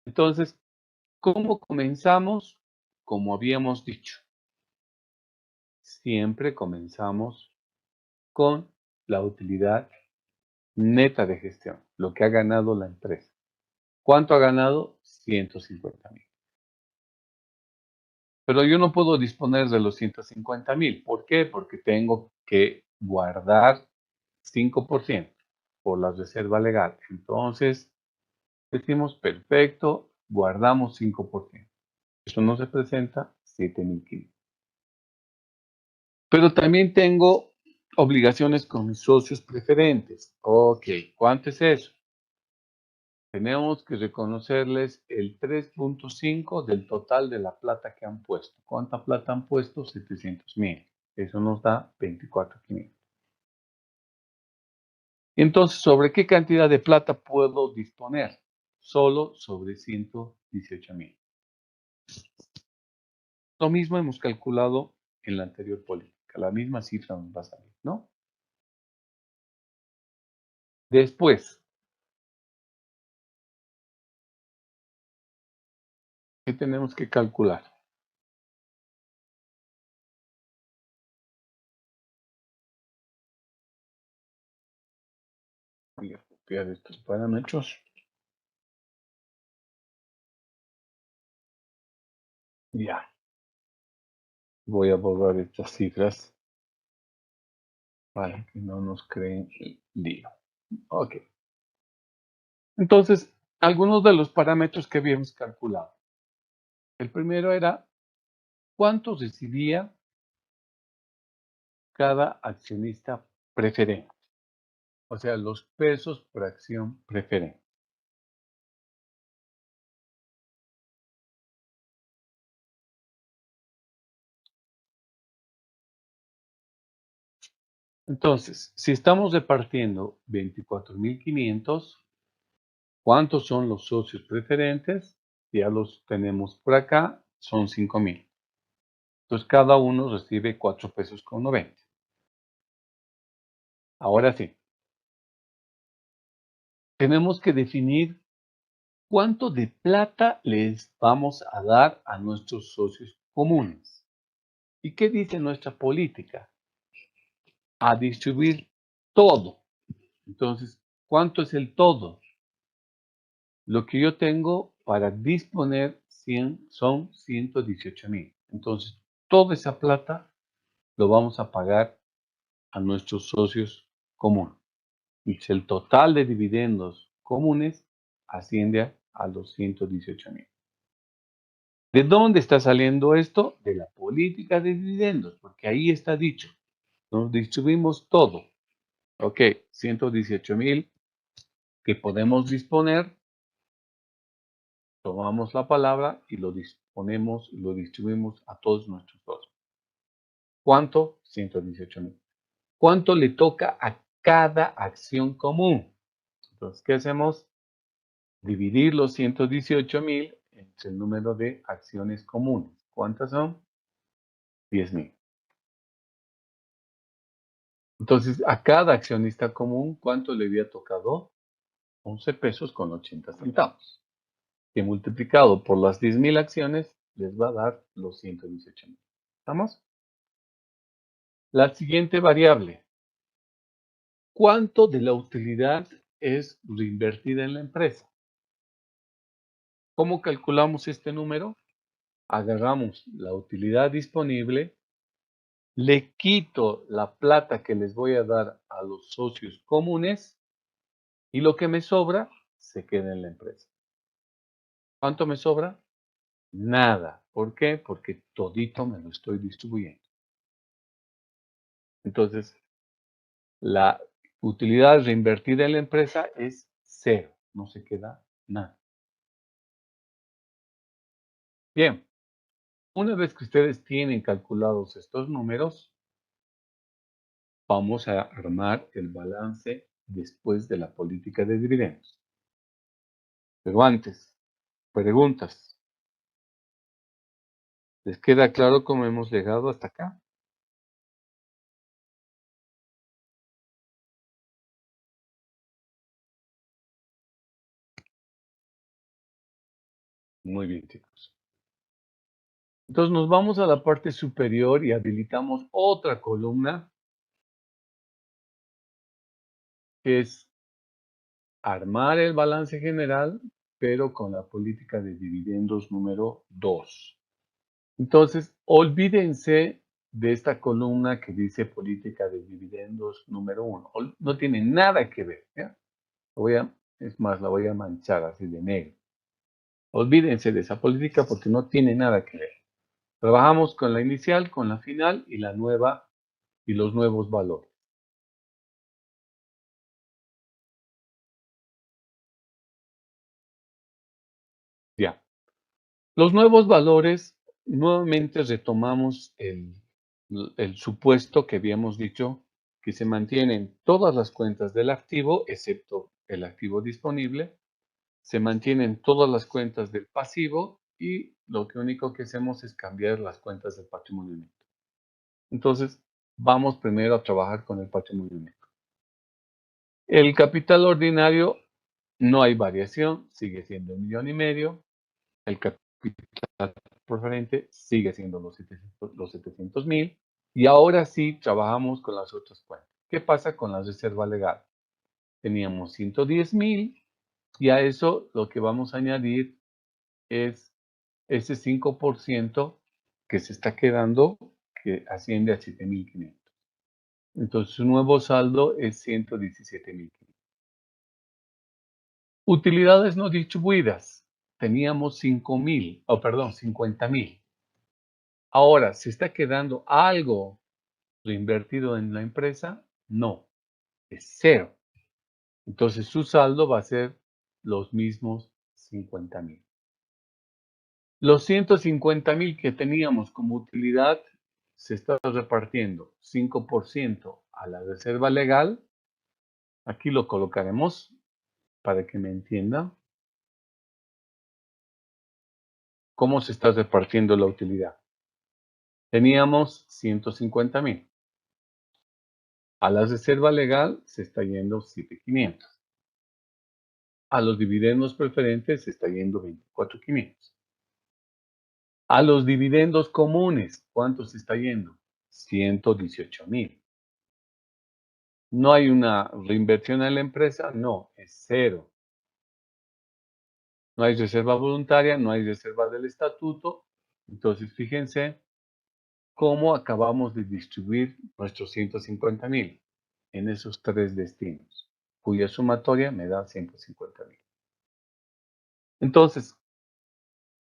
Entonces, ¿cómo comenzamos? Como habíamos dicho, siempre comenzamos con la utilidad neta de gestión, lo que ha ganado la empresa. ¿Cuánto ha ganado? 150,000. Pero yo no puedo disponer de los 150,000. ¿Por qué? Porque tengo que guardar 5%. por la reserva legal. Entonces, decimos, perfecto, guardamos 5%. Eso nos representa 7.500. Pero también tengo obligaciones con mis socios preferentes. Ok, ¿cuánto es eso? Tenemos que reconocerles el 3.5 del total de la plata que han puesto. ¿Cuánta plata han puesto? 700.000. Eso nos da 24.500. Entonces, ¿sobre qué cantidad de plata puedo disponer? Solo sobre 118.000. Lo mismo hemos calculado en la anterior política. La misma cifra nos va a salir, ¿no? Después, ¿qué tenemos que calcular? Voy a copiar estos parámetros. Ya. Voy a borrar estas cifras para que no nos creen lío. Ok. Entonces, algunos de los parámetros que habíamos calculado. El primero era cuánto recibía cada accionista preferente. O sea, los pesos por acción preferente. Entonces, si estamos repartiendo 24.500, ¿cuántos son los socios preferentes? Ya los tenemos por acá, son 5.000. Entonces, cada uno recibe 4 pesos con 90. Ahora sí, tenemos que definir cuánto de plata les vamos a dar a nuestros socios comunes. ¿Y qué dice nuestra política? A distribuir todo. Entonces, ¿cuánto es el todo? Lo que yo tengo para disponer son 118.000. Entonces, toda esa plata lo vamos a pagar a nuestros socios comunes. Y el total de dividendos comunes asciende a los 118.000. ¿De dónde está saliendo esto? De la política de dividendos, porque ahí está dicho. Nos distribuimos todo. Ok, 118.000 que podemos disponer, tomamos la palabra y lo disponemos, lo distribuimos a todos nuestros socios. ¿Cuánto? 118.000. ¿Cuánto le toca a cada acción común? Entonces, ¿qué hacemos? Dividir los 118.000 entre el número de acciones comunes. ¿Cuántas son? 10.000. Entonces, a cada accionista común, ¿cuánto le había tocado? 11 pesos con 80 centavos. Que multiplicado por las 10.000 acciones, les va a dar los 118.000. ¿Estamos? La siguiente variable. ¿Cuánto de la utilidad es reinvertida en la empresa? ¿Cómo calculamos este número? Agarramos la utilidad disponible, le quito la plata que les voy a dar a los socios comunes y lo que me sobra se queda en la empresa. ¿Cuánto me sobra? Nada. ¿Por qué? Porque todito me lo estoy distribuyendo. Entonces, la utilidad reinvertida en la empresa es cero. No se queda nada. Bien. Una vez que ustedes tienen calculados estos números, vamos a armar el balance después de la política de dividendos. Pero antes, preguntas. ¿Les queda claro cómo hemos llegado hasta acá? Muy bien, chicos. Entonces nos vamos a la parte superior y habilitamos otra columna que es armar el balance general, pero con la política de dividendos número 2. Entonces, olvídense de esta columna que dice política de dividendos número 1. No tiene nada que ver. ¿Ya? Es más, la voy a manchar así de negro. Olvídense de esa política porque no tiene nada que ver. Trabajamos con la inicial, con la final y la nueva y los nuevos valores. Ya. Los nuevos valores, nuevamente retomamos el supuesto que habíamos dicho que se mantienen todas las cuentas del activo, excepto el activo disponible, se mantienen todas las cuentas del pasivo y lo único que hacemos es cambiar las cuentas del patrimonio neto. Entonces, vamos primero a trabajar con el patrimonio neto. El capital ordinario, no hay variación, sigue siendo 1,5 millones. El capital preferente sigue siendo los 700,000. Y ahora sí trabajamos con las otras cuentas. ¿Qué pasa con la reserva legal? Teníamos 110,000 y a eso lo que vamos a añadir es ese 5% que se está quedando, que asciende a 7,500. Entonces su nuevo saldo es 117,500. Utilidades no distribuidas. Teníamos 50,000. Ahora, ¿se está quedando algo reinvertido en la empresa? No, es 0. Entonces su saldo va a ser los mismos 50,000. Los 150,000 que teníamos como utilidad se está repartiendo 5% a la reserva legal. Aquí lo colocaremos para que me entienda cómo se está repartiendo la utilidad. Teníamos 150,000. A la reserva legal se está yendo 7,500. A los dividendos preferentes se está yendo 24,500. A los dividendos comunes, ¿cuánto se está yendo? 118,000. ¿No hay una reinversión en la empresa? No, es 0. No hay reserva voluntaria, no hay reserva del estatuto. Entonces, fíjense cómo acabamos de distribuir nuestros 150,000 en esos 3 destinos, cuya sumatoria me da 150,000. Entonces,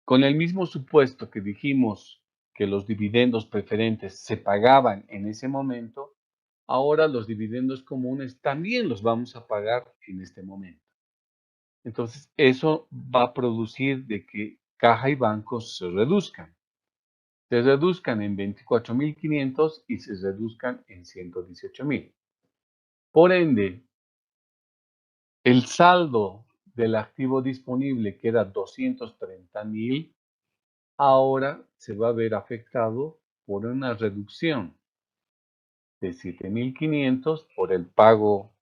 con el mismo supuesto que dijimos que los dividendos preferentes se pagaban en ese momento, ahora los dividendos comunes también los vamos a pagar en este momento. Entonces, eso va a producir de que caja y bancos se reduzcan. Se reduzcan en 24,500 y se reduzcan en 118,000. Por ende, el saldo del activo disponible, que era 230,000, ahora se va a ver afectado por una reducción de 7,500 por el pago,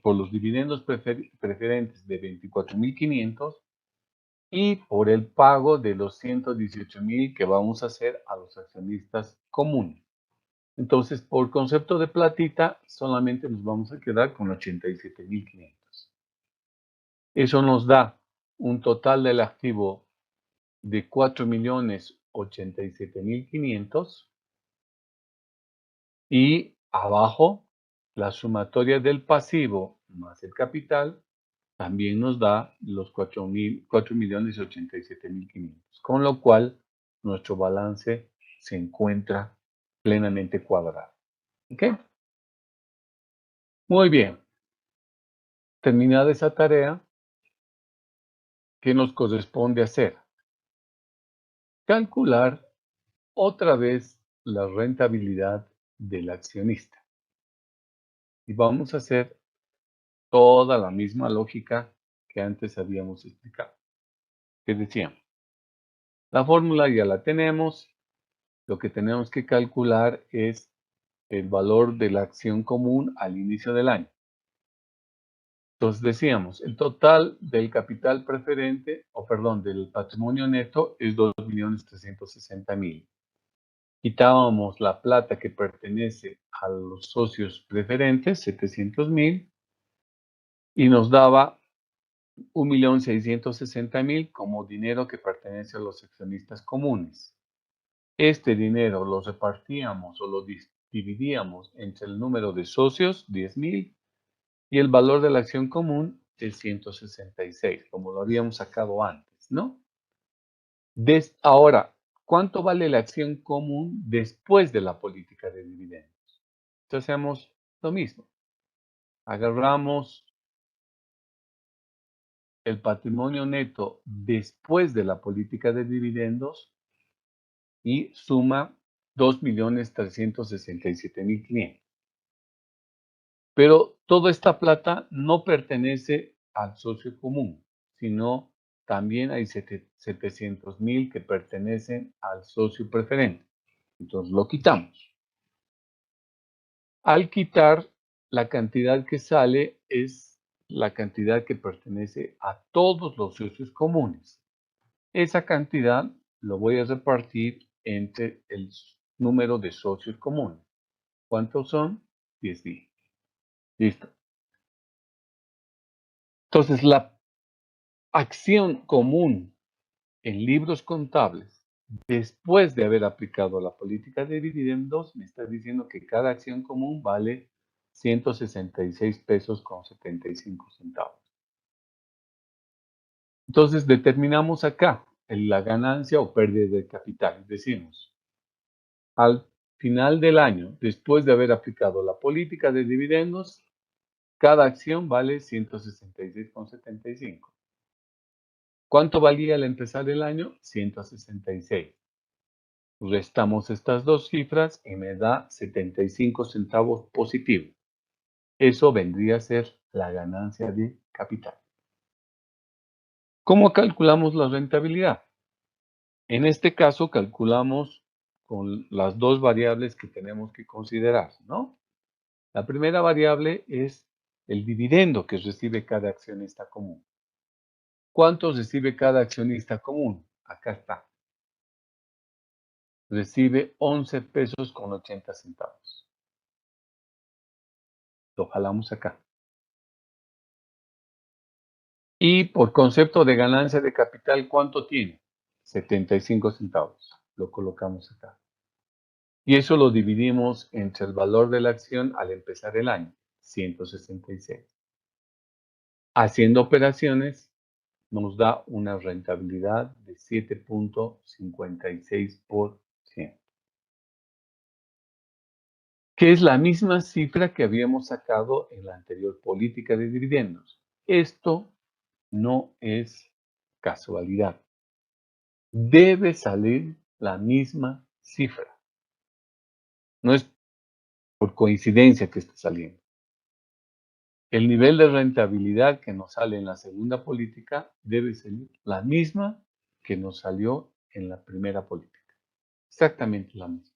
por los dividendos preferentes de 24,500 y por el pago de los 118,000 que vamos a hacer a los accionistas comunes. Entonces, por concepto de platita, solamente nos vamos a quedar con 87,500. Eso nos da un total del activo de 4,087,500 y abajo la sumatoria del pasivo más el capital también nos da los 4,087,500, con lo cual nuestro balance se encuentra plenamente cuadrado. ¿Ok? Muy bien. Terminada esa tarea, ¿qué nos corresponde hacer? Calcular otra vez la rentabilidad del accionista. Y vamos a hacer toda la misma lógica que antes habíamos explicado. ¿Qué decíamos? La fórmula ya la tenemos. Lo que tenemos que calcular es el valor de la acción común al inicio del año. Entonces decíamos, el total del capital preferente, del patrimonio neto es 2,360,000. Quitábamos la plata que pertenece a los socios preferentes, 700,000, y nos daba 1,660,000 como dinero que pertenece a los accionistas comunes. este dinero lo repartíamos o lo dividíamos entre el número de socios, 10,000, y el valor de la acción común es 166, como lo habíamos sacado antes, ¿no? Ahora, ¿cuánto vale la acción común después de la política de dividendos? Entonces hacemos lo mismo. Agarramos el patrimonio neto después de la política de dividendos y suma 2.367.500. Pero toda esta plata no pertenece al socio común, sino también hay 700,000 que pertenecen al socio preferente. Entonces lo quitamos. Al quitar, la cantidad que sale es la cantidad que pertenece a todos los socios comunes. Esa cantidad lo voy a repartir entre el número de socios comunes. ¿Cuántos son? 10,000. Listo. Entonces, la acción común en libros contables, después de haber aplicado la política de dividendos, me está diciendo que cada acción común vale 166 pesos con 75 centavos. Entonces, determinamos acá la ganancia o pérdida de capital. Decimos, al final del año, después de haber aplicado la política de dividendos, cada acción vale 166,75. ¿Cuánto valía al empezar el año? 166. Restamos estas dos cifras y me da 75 centavos positivo. Eso vendría a ser la ganancia de capital. ¿Cómo calculamos la rentabilidad? En este caso calculamos con las dos variables que tenemos que considerar, ¿no? La primera variable es el dividendo que recibe cada accionista común. ¿Cuánto recibe cada accionista común? Acá está. Recibe 11 pesos con 80 centavos. Lo jalamos acá. Y por concepto de ganancia de capital, ¿cuánto tiene? 75 centavos. Lo colocamos acá. Y eso lo dividimos entre el valor de la acción al empezar el año, 166. Haciendo operaciones, nos da una rentabilidad de 7.56%, que es la misma cifra que habíamos sacado en la anterior política de dividendos. Esto no es casualidad. Debe salir la misma cifra. No es por coincidencia que esté saliendo. El nivel de rentabilidad que nos sale en la segunda política debe ser la misma que nos salió en la primera política. Exactamente la misma.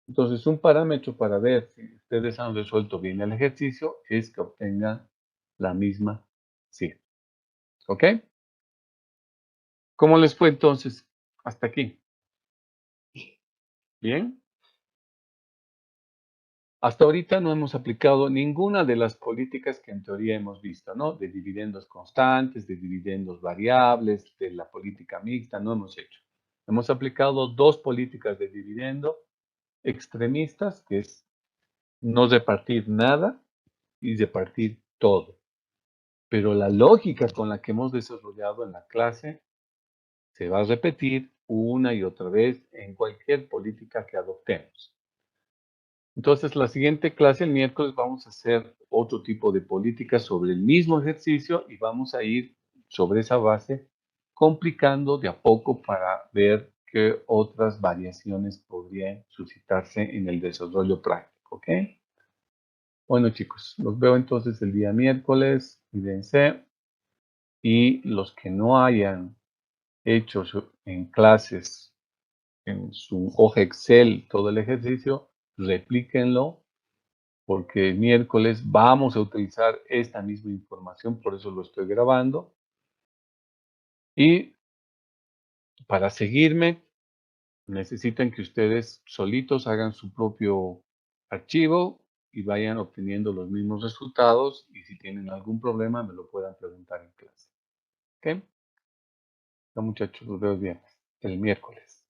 Entonces, un parámetro para ver si ustedes han resuelto bien el ejercicio es que obtengan la misma cifra. ¿Ok? ¿Cómo les fue entonces hasta aquí? ¿Bien? Hasta ahorita no hemos aplicado ninguna de las políticas que en teoría hemos visto, ¿no? De dividendos constantes, de dividendos variables, de la política mixta, no hemos hecho. Hemos aplicado dos políticas de dividendo extremistas, que es no repartir nada y repartir todo. Pero la lógica con la que hemos desarrollado en la clase se va a repetir una y otra vez en cualquier política que adoptemos. Entonces, la siguiente clase, el miércoles, vamos a hacer otro tipo de política sobre el mismo ejercicio y vamos a ir sobre esa base complicando de a poco para ver qué otras variaciones podrían suscitarse en el desarrollo práctico, ¿ok? Bueno, chicos, los veo entonces el día miércoles, cuídense, y los que no hayan hecho en clases, en su hoja Excel, todo el ejercicio, replíquenlo, porque el miércoles vamos a utilizar esta misma información, por eso lo estoy grabando. Y para seguirme, necesitan que ustedes solitos hagan su propio archivo y vayan obteniendo los mismos resultados, y si tienen algún problema me lo puedan preguntar en clase. ¿Ok? Ya, muchachos, los veo bien el miércoles.